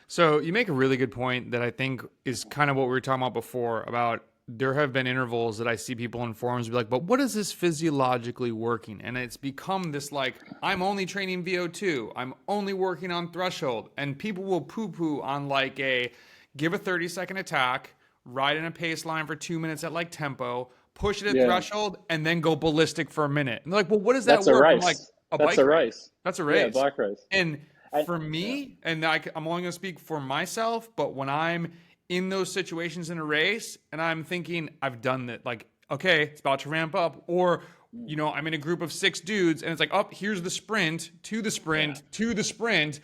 So you make a really good point that I think is kind of what we were talking about before, about there have been intervals that I see people in forums be like, but what is this physiologically working? And it's become this like, I'm only training VO2. I'm only working on threshold. And people will poo-poo on like give a 30-second attack, ride in a pace line for 2 minutes at like tempo, push it at threshold, and then go ballistic for a minute. And they're like, well, what does that That's work? A race. I'm like, That's a race. That's a race. Yeah, bike race. And for me, and I'm only going to speak for myself, but when I'm in those situations in a race and I'm thinking, I've done that, like, okay, it's about to ramp up, or, I'm in a group of 6 dudes and it's like, oh, here's the sprint to the sprint to the sprint.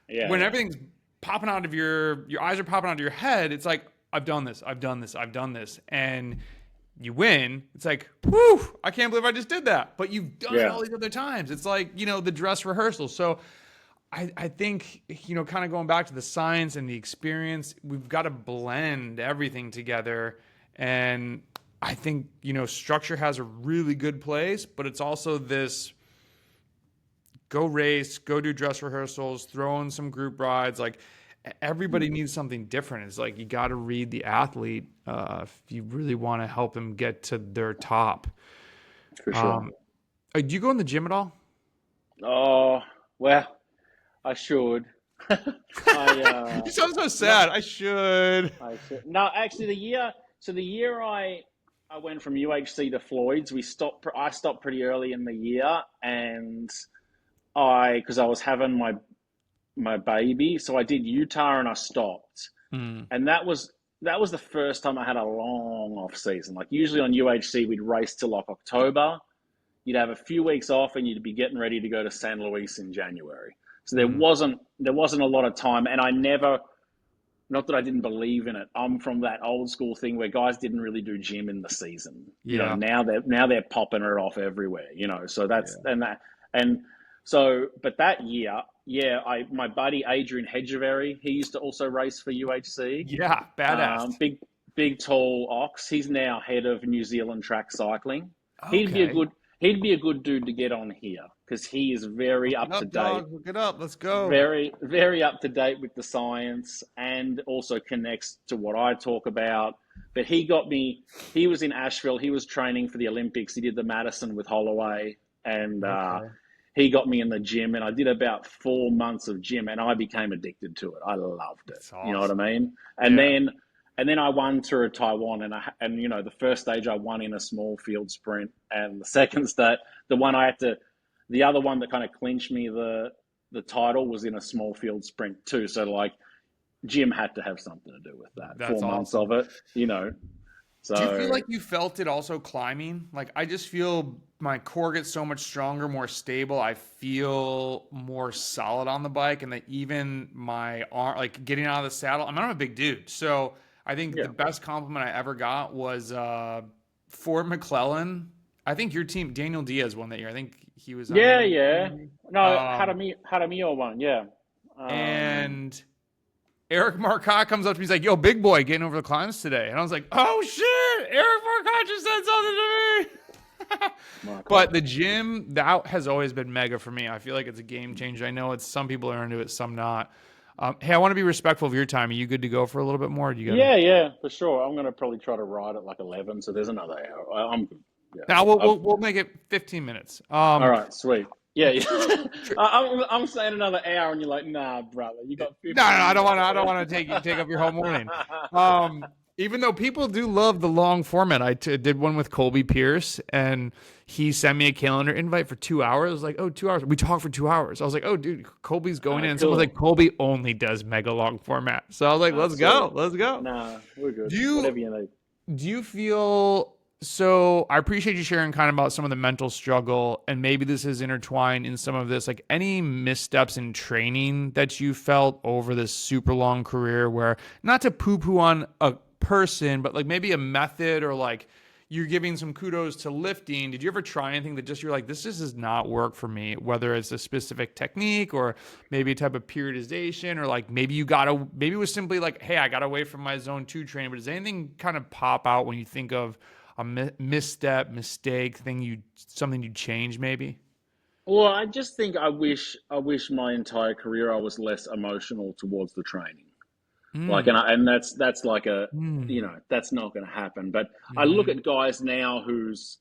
When everything's popping out of your eyes are popping out of your head, it's like, I've done this. And you win. It's like, whew, I can't believe I just did that. But you've done it all these other times. It's like, the dress rehearsal. So I think, kind of going back to the science and the experience, we've got to blend everything together. And I think, structure has a really good place, but it's also this go race, go do dress rehearsals, throw in some group rides. Like, everybody needs something different. It's like, you got to read the athlete if you really want to help them get to their top. For sure. Do you go in the gym at all? Oh, Well, I should. You sound so Not sad. I should. I should. No, actually, the year I went from UHC to Floyd's, I stopped pretty early in the year, and because I was having my baby, so I did Utah and I stopped, Mm, and that was the first time I had a long off season. Like usually on UHC, we'd race till like October. You'd have a few weeks off, and you'd be getting ready to go to San Luis in January. So there mm, wasn't a lot of time, and I never. Not that I didn't believe in it. I'm from that old school thing where guys didn't really do gym in the season. yeah. Now they're popping it off everywhere. So that's Yeah. and that and so. But that year, yeah, I my buddy Adrian Hedgevery, he used to also race for UHC. Yeah. Badass. Big tall ox. He's now head of New Zealand track cycling. He'd be a Okay. good he'd be a good dude to get on here because he is very Look it up to up, date, dog. Look it up. Let's go. very up to date with the science, and also connects to what I talk about. But he was in Asheville, he was training for the Olympics, he did the Madison with Holloway, and Okay. he got me in the gym, and I did about 4 months of gym, and I became addicted to it. I loved it. That's You know what I awesome. mean? And Yeah. then I won Tour of Taiwan, and the first stage I won in a small field sprint, and the second stage, the one I had to, the other one that kind of clinched me the title was in a small field sprint too. So like, gym had to have something to do with that. That's 4 months awesome. of it. Do you feel So like you felt it also climbing? Like I just feel my core gets so much stronger, more stable. I feel more solid on the bike, and that even my arm, like getting out of the saddle. I'm not a big dude, so I think the yeah, best compliment I ever got was Ford McClellan. I think your team, Daniel Diaz, won that year. I think he was on yeah, your yeah. team. No, Hadamio won. Yeah. Um, And Eric Marcotte comes up to me. He's like, "Yo, big boy, getting over the climbs today." And I was like, "Oh shit!" Eric Marcotte just said something to me. Marco. But the gym, that has always been mega for me. I feel like it's a game changer. I know it's some people are into it, some not. Hey, I want to be respectful of your time. Are you good to go for a little bit more? Or do you gotta? Yeah, yeah, for sure. I'm gonna probably try to ride at like 11, so there's another hour. I'm good. Yeah. Now we'll make it 15 minutes. All right, sweet. Yeah, yeah. Tr- I'm saying another hour, and you're like, nah, brother, you got no, 15 I don't minutes. want to take up your whole morning. Even though people do love the long format, did one with Colby Pierce, and he sent me a calendar invite for 2 hours. I was like, oh, 2 hours. We talked for 2 hours. I was like, oh, dude, Colby's going in. And someone's like, Cool. Colby only does mega long format. So I was like, let's Sweet. go, let's go. Nah, we're good. Do you Whatever you need. do you feel so? I appreciate you sharing kind of about some of the mental struggle, and maybe this is intertwined in some of this. Like any missteps in training that you felt over this super long career, where not to poo poo on a person, but like maybe a method or like you're giving some kudos to lifting. Did you ever try anything that just you're like, this just does not work for me, whether it's a specific technique or maybe a type of periodization, or like maybe it was simply like, hey, I got away from my zone two training. But does anything kind of pop out when you think of a misstep, mistake, something you change maybe? Well, I just think I wish my entire career I was less emotional towards the training. Like, Mm. and that's like Mm. that's not going to happen. But I look Mm-hmm. at guys now who's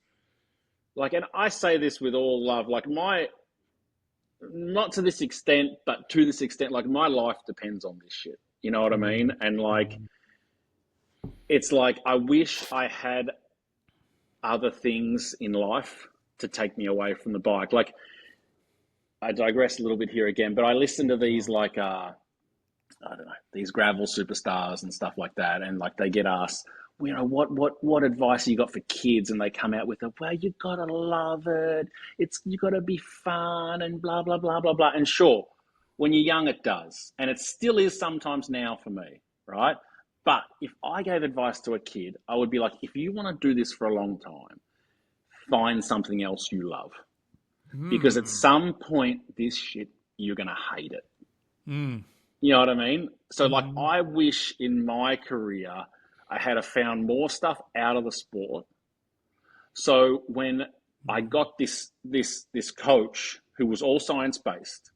like, and I say this with all love, like not to this extent, but to this extent, like my life depends on this shit. You know what I mean? And like, Mm-hmm. it's like I wish I had other things in life to take me away from the bike. Like, I digress a little bit here again, but I listen to these like I don't know, these gravel superstars and stuff like that, and like they get asked, well, what advice you got for kids, and they come out with a, well, you gotta love it, you gotta be fun and blah blah blah blah blah. And sure, when you're young, it does, and it still is sometimes now for me, right? But if I gave advice to a kid, I would be like, if you want to do this for a long time, find something else you love, because at Mm. some point, this shit you're gonna hate it. Mm. You know what I mean? So like Mm. I wish in my career I had have found more stuff out of the sport. So when I got this coach who was all science based,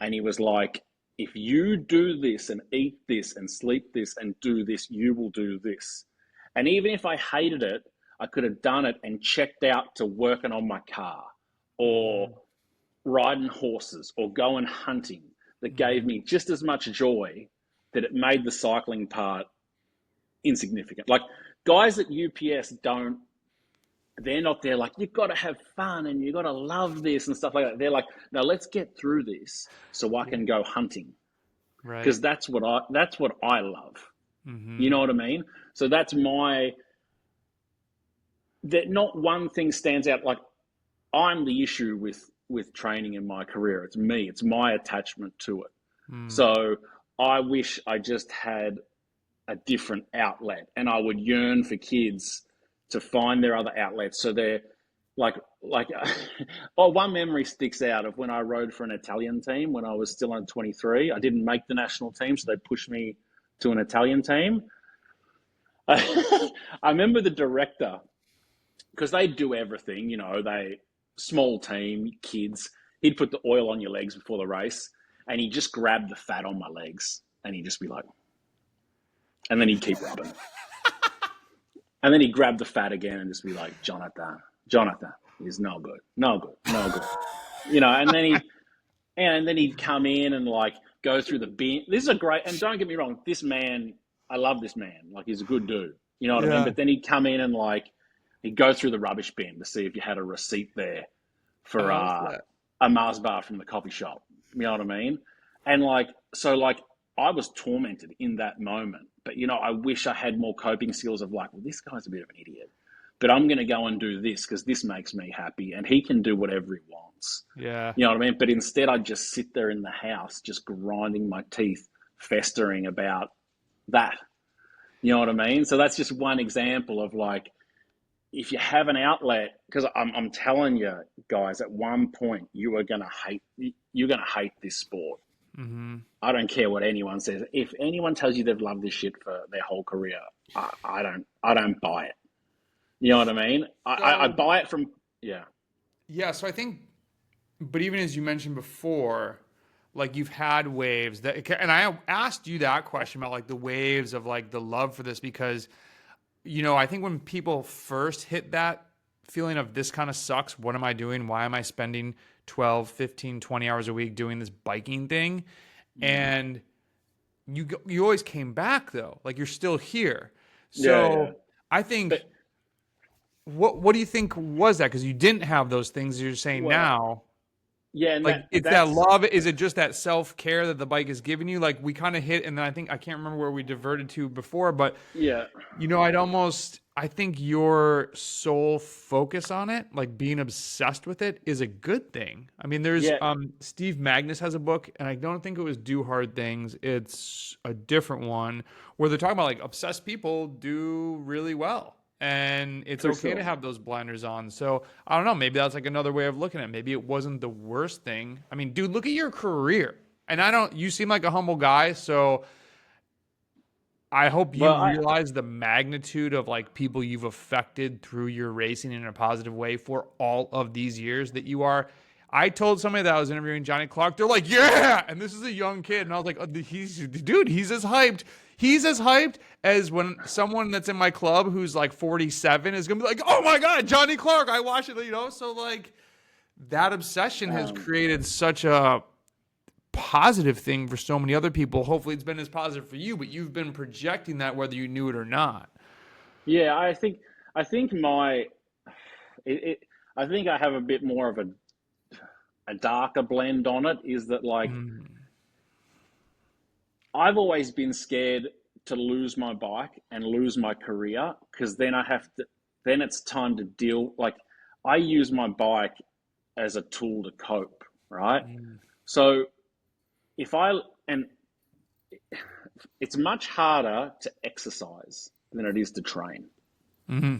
and he was like, if you do this and eat this and sleep this and do this, you will do this. And even if I hated it, I could have done it and checked out to working on my car, or Mm. riding horses or going hunting that gave me just as much joy, that it made the cycling part insignificant. Like guys at UPS they're not there like, you've got to have fun and you've got to love this and stuff like that. They're like, no, let's get through this so I can go hunting. Right. Because that's what I love. You know what I mean? So that's that not one thing stands out. Like I'm the issue with training in my career. It's me. It's my attachment to it. So I wish I just had a different outlet, and I would yearn for kids to find their other outlets. So they're like one memory sticks out of when I rode for an Italian team when I was still under 23. I didn't make the national team, so they pushed me to an Italian team. I remember the director, because they do everything, small team, kids. He'd put the oil on your legs before the race, and he'd just grab the fat on my legs, and he'd just be like, and then he'd keep rubbing. And then he'd grab the fat again and just be like, Jonathan is no good. And then he'd come in and like go through the bin. This is a great, and don't get me wrong, this man, I love this man. Like he's a good dude. You know what I mean? But then he'd come in and like, he'd go through the rubbish bin to see if you had a receipt there for a Mars bar from the coffee shop. You know what I mean? And like, so like I was tormented in that moment, but I wish I had more coping skills of like, well, this guy's a bit of an idiot, but I'm going to go and do this because this makes me happy and he can do whatever he wants. Yeah. You know what I mean? But instead I'd just sit there in the house, just grinding my teeth, festering about that. You know what I mean? So that's just one example of like, if you have an outlet, because I'm telling you guys, at one point you're going to hate this sport. I don't care what anyone says. If anyone tells you they've loved this shit for their whole career, I don't buy it. You know what I mean? I buy it from, yeah. Yeah. So I think, but even as you mentioned before, like you've had waves and I asked you that question about like the waves of like the love for this, because, I think when people first hit that feeling of this kind of sucks, what am I doing? Why am I spending 12, 15, 20 hours a week doing this biking thing? And you always came back though, like you're still here. So I think, what do you think was that? Because you didn't have those things you're saying now. Yeah, and like it's that love. Is it just that self-care that the bike is giving you? Like we kind of hit, and then I can't remember where we diverted to before, but yeah, I think your sole focus on it, like being obsessed with it, is a good thing. I mean, there's Steve Magnus has a book, and I don't think it was Do Hard Things. It's a different one where they're talking about like obsessed people do really well. And it's okay to have those blinders on. So I don't know. Maybe that's like another way of looking at it. Maybe it wasn't the worst thing. I mean, dude, look at your career. And you seem like a humble guy. So I hope you realize the magnitude of like people you've affected through your racing in a positive way for all of these years that you are. I told somebody that I was interviewing Jonny Clarke. They're like, yeah. And this is a young kid. And I was like, oh, he's as hyped. He's as hyped as when someone that's in my club who's like 47 is going to be like, oh my God, Jonny Clarke, I watch it, So like that obsession has created such a positive thing for so many other people. Hopefully it's been as positive for you, but you've been projecting that whether you knew it or not. Yeah, I think I have a bit more of a darker blend on it, is that like, I've always been scared to lose my bike and lose my career, because then then it's time to deal. Like I use my bike as a tool to cope, right? So it's much harder to exercise than it is to train. Yeah.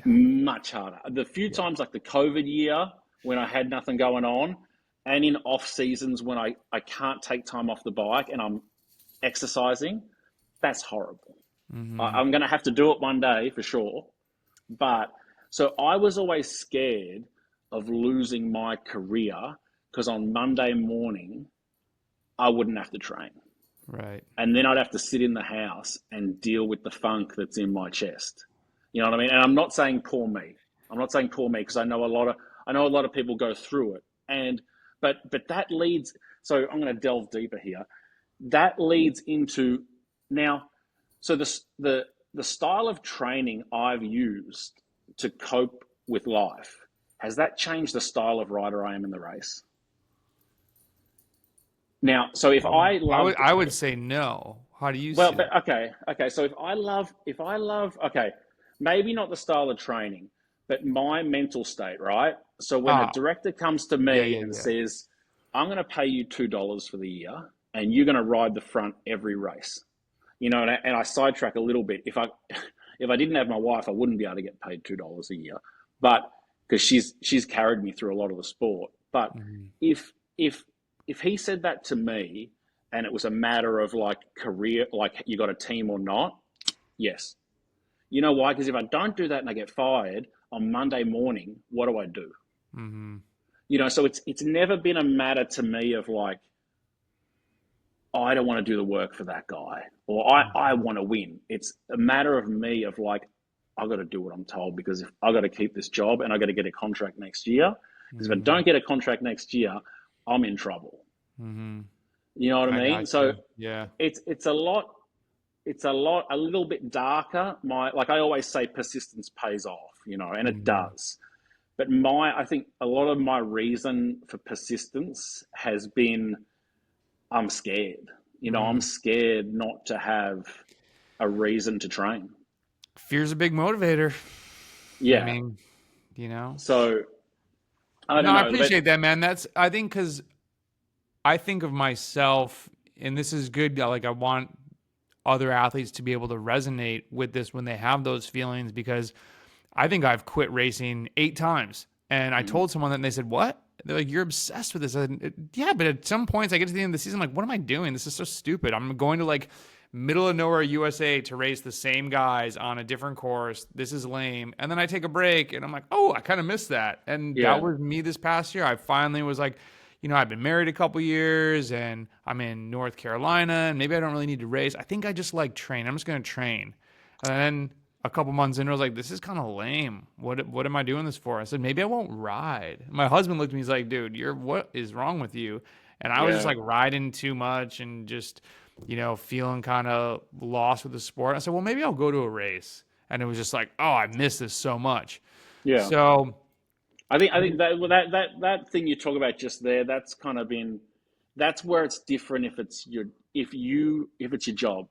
Much harder. The few times like the COVID year when I had nothing going on, and in off seasons when I can't take time off the bike and I'm exercising, that's horrible. I'm going to have to do it one day for sure. But so I was always scared of losing my career, because on Monday morning, I wouldn't have to train. Right. And then I'd have to sit in the house and deal with the funk that's in my chest. You know what I mean? And I'm not saying poor me. I'm not saying poor me, because I know a lot of people go through it. And but that leads. So I'm going to delve deeper here. That leads into now. So the style of training I've used to cope with life, has that changed the style of rider I am in the race? Now, so if I loved, I would say no. How do you well, see but that? okay. So if I love, okay, maybe not the style of training, but my mental state, right? So when a Ah, director comes to yeah, me yeah, and yeah. says, "I'm going to pay you $2 for the year, and you're going to ride the front every race," and I sidetrack a little bit. If I didn't have my wife, I wouldn't be able to get paid $2 a year, but because she's carried me through a lot of the sport. But Mhm. if if if he said that to me, and it was a matter of like career, like you got a team or not, yes. You know why? Because if I don't do that and I get fired on Monday morning, what do I do? Mhm. So it's never been a matter to me of like, I don't want to do the work for that guy, or I Mhm. want to win. It's a matter of me of like, I got to do what I'm told, because if I got to keep this job and I got to get a contract next year, because if I Mhm. don't get a contract next year, I'm in trouble. Mhm. You know what I I mean? got So you. Yeah. it's a lot, a little bit darker. Like I always say, persistence pays off, and it Mhm. does. But I think a lot of my reason for persistence has been, I'm scared. I'm Mm. scared not to have a reason to train. Fear's a big motivator. I Yeah. mean, you know. So I No, don't I know, but appreciate that, man. That's I think because I think of myself, and this is good. Like I want other athletes to be able to resonate with this when they have those feelings because I think I've quit racing 8 times. And I mm, told someone that and they said, "What?" They're like, "You're obsessed with this." I said, "Yeah, but at some points I get to the end of the season, I'm like, what am I doing? This is so stupid. I'm going to like middle of nowhere USA to race the same guys on a different course. This is lame." And then I take a break and I'm like, "Oh, I kind of missed that." And that yeah, was me this past year. I finally was like, I've been married a couple years and I'm in North Carolina and maybe I don't really need to race. I think I just like train. I'm just going to train. And then a couple months in, I was like, this is kind of lame. What am I doing this for? I said, maybe I won't ride. My husband looked at me, he's like, dude, what is wrong with you? And I was just yeah, like riding too much and just, feeling kind of lost with the sport. I said, well, maybe I'll go to a race. And it was just like, oh, I miss this so much. yeah. So, I think that thing you talk about just there, that's kind of been, that's where it's different if it's your job.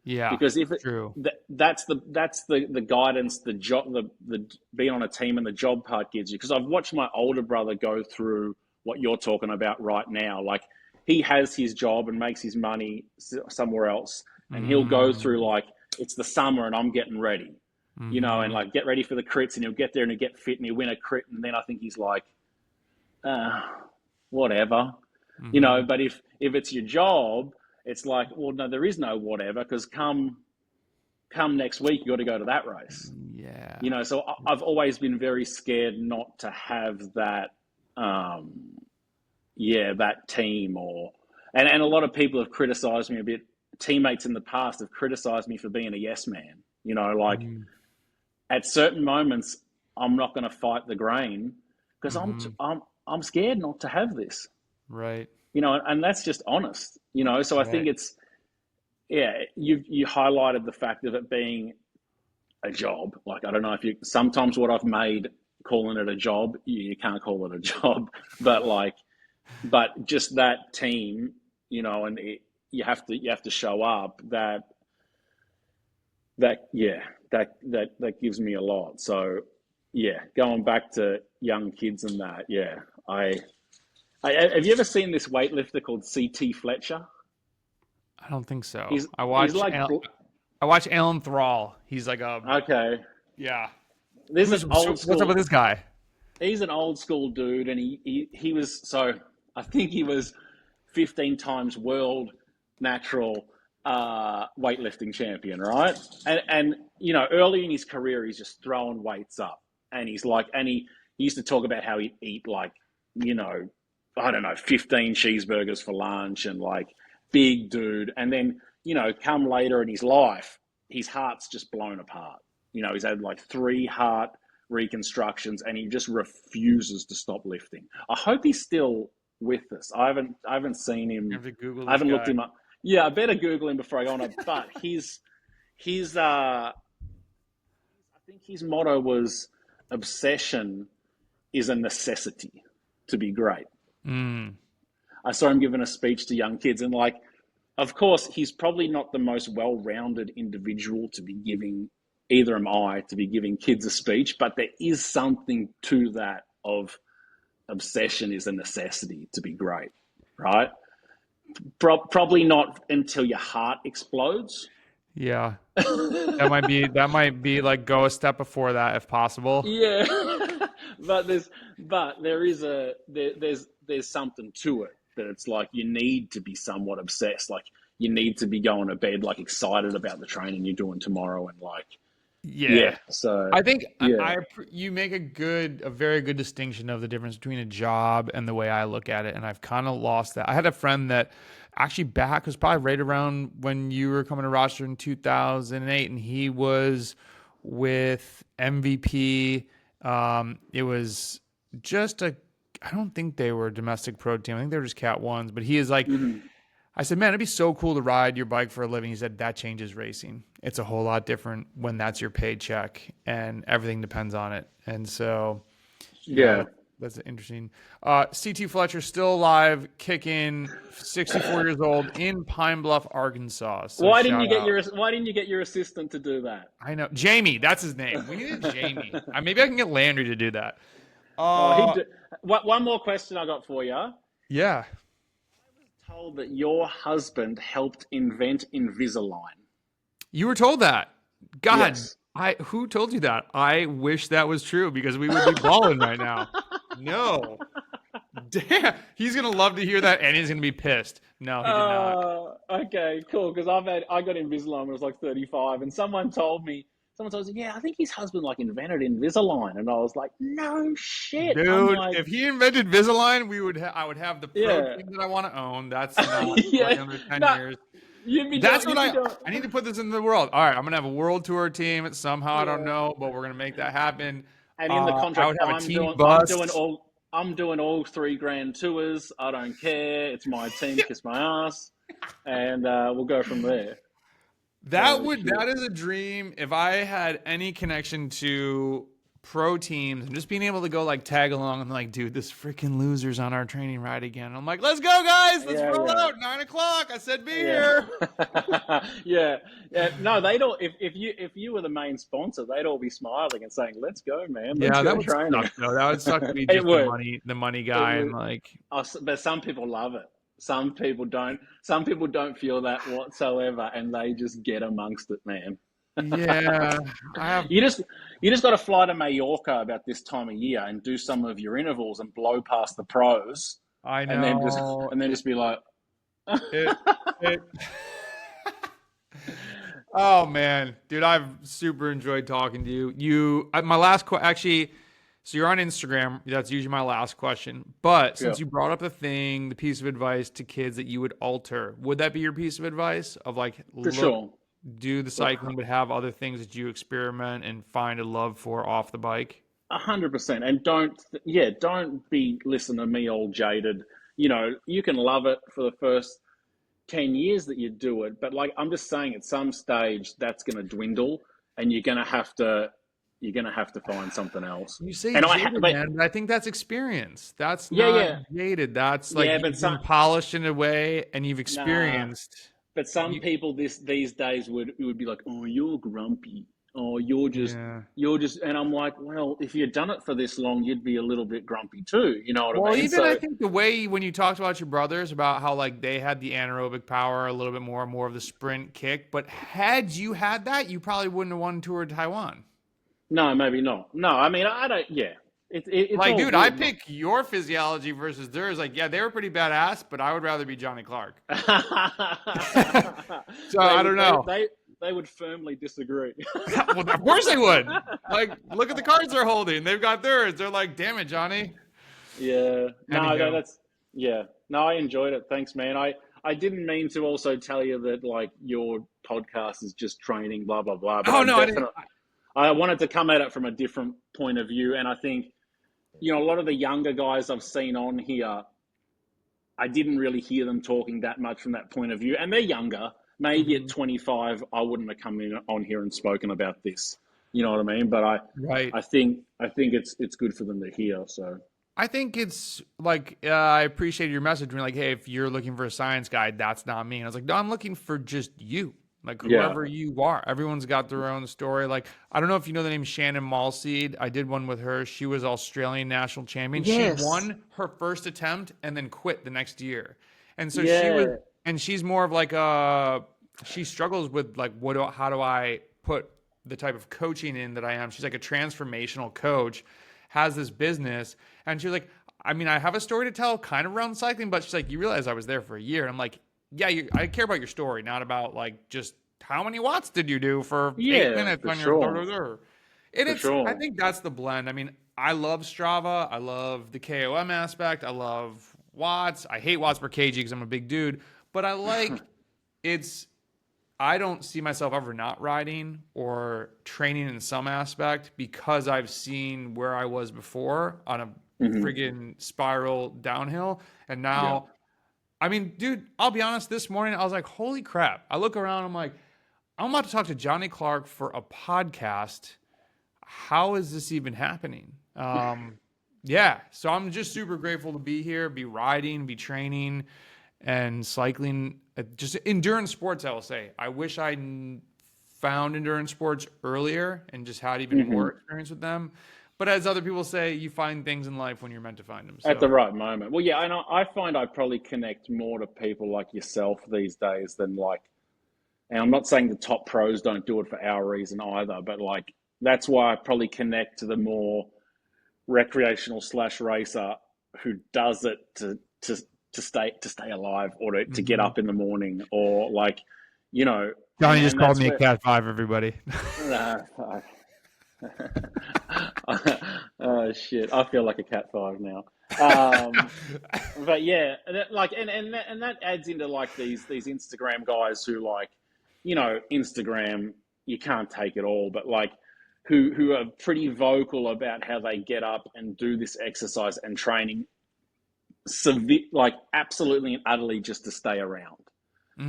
yeah, Because if it true. that's the guidance, the job, the being on a team and the job part gives you. Because I've watched my older brother go through what you're talking about right now. Like, he has his job and makes his money somewhere else, and he'll go through, Mm, like, it's the summer and I'm getting ready, and mm-hmm, like get ready for the crits, and he'll get there and he'll get fit and he'll win a crit, and then I think he's like, uh, whatever, mm-hmm. But if it's your job, it's like, well, no, there is no whatever, because come next week, you got to go to that race. Yeah. So I've always been very scared not to have that, that team, and a lot of people have criticized me a bit. Teammates in the past have criticized me for being a yes man. Like, Mm-hmm, at certain moments, I'm not going to fight the grain because mm-hmm. I'm scared not to have this. Right, And that's just honest. So I think right. it's, yeah, you highlighted the fact of it being a job. Like, I don't know if you, sometimes what I've made calling it a job, you can't call it a job, but like, but just that team, and you have to show up. Yeah, that gives me a lot. So yeah, going back to young kids and that, yeah, I have you ever seen this weightlifter called CT Fletcher? I don't think so. He's like, I watch Alan Thrall. He's like a okay, yeah. there's an old What's up with school. this guy? He's an old school dude, and he was, so I think he was 15 times world natural weightlifting champion, right? And early in his career, he's just throwing weights up, and he used to talk about how he'd eat, like, you know, I don't know, 15 cheeseburgers for lunch, and like, big dude. And then, come later in his life, his heart's just blown apart. He's had like 3 heart reconstructions, and he just refuses to stop lifting. I hope he's still with us. I haven't seen him. You have to Google I this haven't looked guy. him up. Yeah, I better Google him before I go on it. But I think his motto was obsession is a necessity to be great. Mm. I saw him giving a speech to young kids, and like, of course, he's probably not the most well-rounded individual to be giving, either am I, to be giving kids a speech, but there is something to that of obsession is a necessity to be great, right? Probably not until your heart explodes. Yeah. That might be like go a step before that if possible. Yeah, but there is there's something to it that it's like you need to be somewhat obsessed. Like you need to be going to bed like excited about the training you're doing tomorrow, and like Yeah. yeah. So I think yeah, you make a very good distinction of the difference between a job and the way I look at it, and I've kind of lost that. I had a friend that actually back was probably right around when you were coming to Rochester in 2008, and he was with MVP. It was just I don't think they were a domestic pro team. I think they were just Cat ones, but he is like, mm-hmm. I said, man, it'd be so cool to ride your bike for a living. He said, that changes racing. It's a whole lot different when that's your paycheck and everything depends on it. And so, yeah, Yeah. that's interesting. CT Fletcher still alive, kicking, 64 years old in Pine Bluff, Arkansas. So shout out. Why didn't you get your assistant to do that? I know. Jamie, that's his name. We needed Jamie. Maybe I can get Landry to do that. Oh, one more question I got for you. Yeah. Told that your husband helped invent Invisalign. You were told that. God, Yes. who told you that? I wish that was true because we would be balling right now. No. Damn. He's going to love to hear that and he's going to be pissed. No, he did not. Okay, cool. Because I got Invisalign when I was like 35, and someone told me, yeah, I think his husband like invented Invisalign, and I was like, no shit. I'm Dude, like, if he invented Invisalign, I would have the yeah, protein that I want to own. That's not like yeah. under 10 No, years. you'd be doing, I need to put this in the world. All right, I'm gonna have a world tour team somehow. I don't yeah. know, but we're gonna make that happen. And in the I contract, would have a team bus. I'm doing all 3 grand tours. I don't care. It's my team, kiss my ass, and we'll go from there. Holy shit. That is a dream. If I had any connection to pro teams and just being able to go like tag along and like, dude, this freaking loser's on our training ride again. I'm like, let's go, guys. Let's roll out 9:00. I said, be here. Yeah. No, they'd all. If you were the main sponsor, they'd all be smiling and saying, "Let's go, man. Let's go training." Suck, though. That would suck to be It just would. the money guy and like. But some people love it. Some people don't. Some people don't feel that whatsoever, and they just get amongst it, man. Yeah, You just got to fly to Mallorca about this time of year and do some of your intervals and blow past the pros, I know. and then just be like, it. Oh man, dude, I've super enjoyed talking to you. My last actually. So you're on Instagram. That's usually my last question. But since you brought up the piece of advice to kids that you would alter, would that be your piece of advice of like, sure, do the cycling, but have other things that you experiment and find a love for off the bike? 100%. And don't be listening to me all jaded. You can love it for the first 10 years that you do it, but like I'm just saying, at some stage that's going to dwindle, and you're going to have to find something else. You say and jaded, man, but I think that's experience. That's not jaded. That's like you've been polished in a way and you've experienced. But some people these days would be like, oh, you're grumpy. Oh, you're just, and I'm like, well, if you'd done it for this long, you'd be a little bit grumpy too. You know what I mean? Well, even I think the way when you talked about your brothers, about how like they had the anaerobic power a little bit more of the sprint kick, but had you had that, you probably wouldn't have won Tour of Taiwan. No, maybe not. No, I mean, I don't, yeah. It's like, dude, good. I pick your physiology versus theirs. Like, yeah, they were pretty badass, but I would rather be Jonny Clarke. So I don't know. They would firmly disagree. Well, of course they would. Like, look at the cards they're holding. They've got theirs. They're like, damn it, Johnny. Yeah. No, I enjoyed it. Thanks, man. I didn't mean to also tell you that like your podcast is just training, blah blah blah. But I wanted to come at it from a different point of view, and I think a lot of the younger guys I've seen on here, I didn't really hear them talking that much from that point of view, and they're younger. Maybe at 25, I wouldn't have come in on here and spoken about this. You know what I mean? But Right. I think it's good for them to hear. So I think it's like, I appreciate your message. Being like, hey, if you're looking for a science guide, that's not me. And I was like, no, I'm looking for just you. Like yeah, whoever you are. Everyone's got their own story. Like, I don't know if you know the name Shannon Malseed. I did one with her. She was Australian national champion. She yes, won her first attempt and then quit the next year. And so yeah, she's more of like she struggles with like, how do I put the type of coaching in that I am? She's like a transformational coach, has this business. And she was like, I mean, I have a story to tell kind of around cycling, but she's like, you realize I was there for a year. And I'm like, yeah, I care about your story, not about like just how many watts did you do for 8 yeah, minutes for on your. sure, And for I sure. think that's the blend. I mean, I love Strava. I love the KOM aspect. I love watts. I hate watts per kg because I'm a big dude, but I like it's, I don't see myself ever not riding or training in some aspect because I've seen where I was before on a Hmm. friggin' spiral downhill. And Yeah. now, I mean, dude, I'll be honest, this morning I was like, holy crap. I look around, I'm like, I'm about to talk to Jonny Clarke for a podcast. How is this even happening? Yeah, so I'm just super grateful to be here, be riding, be training, and cycling. Just endurance sports, I will say. I wish I found endurance sports earlier and just had even more Hmm. experience with them. But as other people say, you find things in life when you're meant to find them. At the So, right moment. Well, yeah, and I find I probably connect more to people like yourself these days than like, and I'm not saying the top pros don't do it for our reason either, but like that's why I probably connect to the more recreational slash racer who does it to stay alive or to get mhm. up in the morning or like, you know, Johnny just and called that's me a where. cat five, everybody. Uh, oh shit! I feel like a cat five now. Um, but yeah, and that adds into like these Instagram guys who like, Instagram, you can't take it all, but like who are pretty vocal about how they get up and do this exercise and training like absolutely and utterly just to stay around.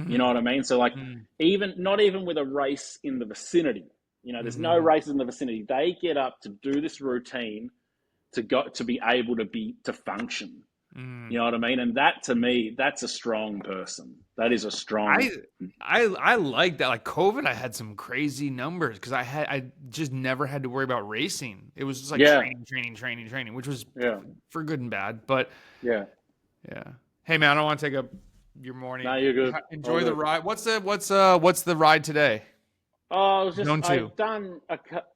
You know Mm, what I mean? So like mm, even not even with a race in the vicinity, there's no mhm, races in the vicinity. They get up to do this routine to be able to function. mm. You know what I mean? And that to me, that's a strong person. That is a strong. I I like that. Like COVID, I had some crazy numbers because I just never had to worry about racing. It was just like Yeah, training, which was yeah, for good and bad. But yeah. yeah, hey man, I don't want to take up your No, morning. you're good. All Enjoy the good. ride. What's the ride today? Oh, I was just, Zone two. I've done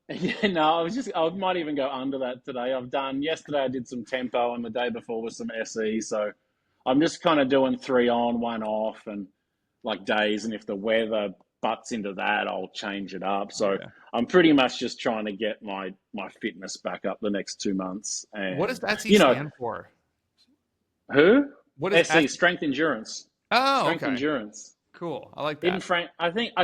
yeah, no, I might even go under that today. Yesterday I did some tempo and the day before was some SE. So I'm just kind of doing 3 on, 1 off and like days. And if the weather butts into that, I'll change it up. So Yeah. I'm pretty much just trying to get my fitness back up the next 2 months. What does And, SE you know, stand for? who? What is SE, S? strength endurance. Oh, Strength okay, endurance. cool. I like In that. Frank, I think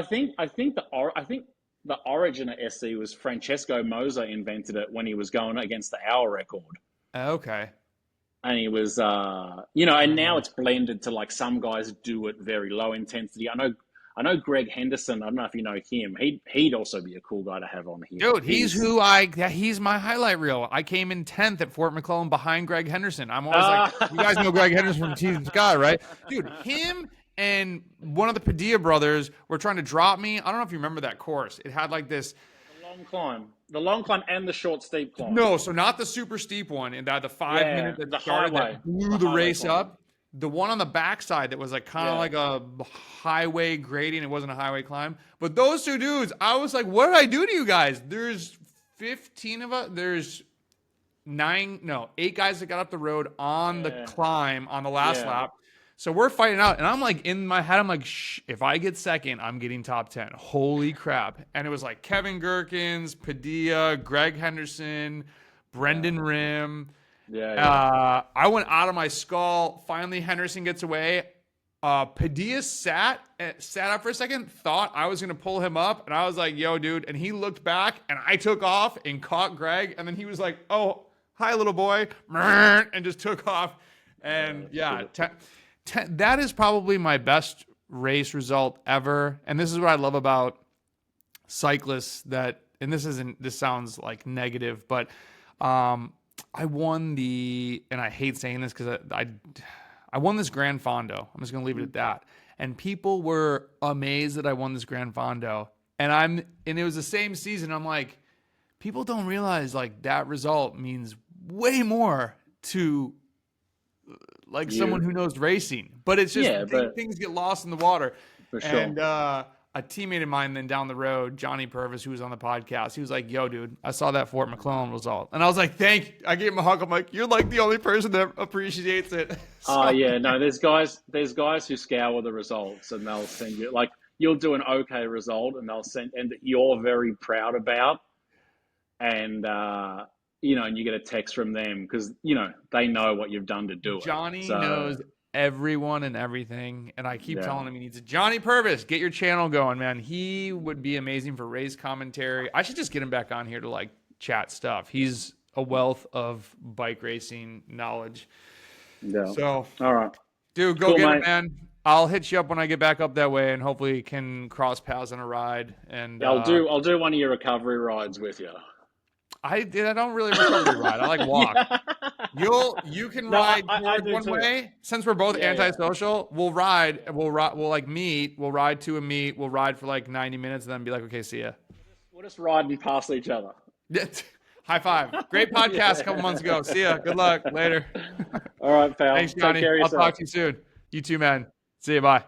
the origin of SC was Francesco Moser invented it when he was going against the hour record, Okay. and he was, and now Uh, it's blended to like some guys do it very low intensity. I know Greg Henderson. I don't know if you know him. He'd also be a cool guy to have on here. Dude, he's my highlight reel. I came in 10th at Fort McClellan behind Greg Henderson. I'm always like, you guys know Greg Henderson from Team Sky, right? Dude, him and one of the Padilla brothers were trying to drop me. I don't know if you remember that course. It had like this. the long climb, and the short steep climb. No, so not the super steep one, and that the 5 minute Yeah, that the started highway, that blew the the highway race climb. up. The one on the backside that was like kind of Yeah, like a highway grading. It wasn't a highway climb. But those two dudes, I was like, what did I do to you guys? There's 15 of us. There's eight guys that got up the road on the yeah, climb on the last yeah, lap. So we're fighting out, and I'm like in my head, I'm like, shh, if I get second, I'm getting top 10. Holy crap. And it was like Kevin Gherkins, Padilla, Greg Henderson, yeah, Brendan Rim. yeah, yeah. I went out of my skull. Finally, Henderson gets away. Padilla sat up for a second, thought I was gonna pull him up, and I was like, "Yo, dude!" And he looked back, and I took off and caught Greg, and then he was like, "Oh, hi, little boy," and just took off. And yeah, that is probably my best race result ever. And this is what I love about cyclists. And this sounds like negative, but I won and I hate saying this because I won this Grand Fondo. I'm just going to leave it at that. And people were amazed that I won this Grand Fondo. And it was the same season. I'm like, people don't realize like that result means way more to like someone who knows racing. But it's just things get lost in the water. For sure. And a teammate of mine then down the road, Jonny Purvis, who was on the podcast, he was like, "Yo, dude, I saw that Fort McClellan result." And I was like, "Thank you." I gave him a hug. I'm like, "You're like the only person that appreciates it." Oh yeah, no, there's guys who scour the results and they'll send you, like, you'll do an okay result and they'll send, and that you're very proud about, and and you get a text from them because they know what you've done to do it. Jonny knows everyone and everything, and I keep telling him he needs a Jonny Purvis. Get your channel going, man. He would be amazing for race commentary. I should just get him back on here to like chat stuff. He's a wealth of bike racing knowledge. Yeah. So, all right, dude, go get it, man. I'll hit you up when I get back up that way, and hopefully can cross paths on a ride. And I'll do one of your recovery rides with you. I don't really recovery ride. I like walk. You can ride one way. Since we're both antisocial, we'll ride. We'll like meet. We'll ride to a meet. We'll ride for like 90 minutes, and then be like, "Okay, see ya." We'll just ride and pass each other. High five. Great podcast a couple months ago. See ya. Good luck. Later. All right, pal. Thanks, Jonny. I'll talk to you soon. You too, man. See you. Bye.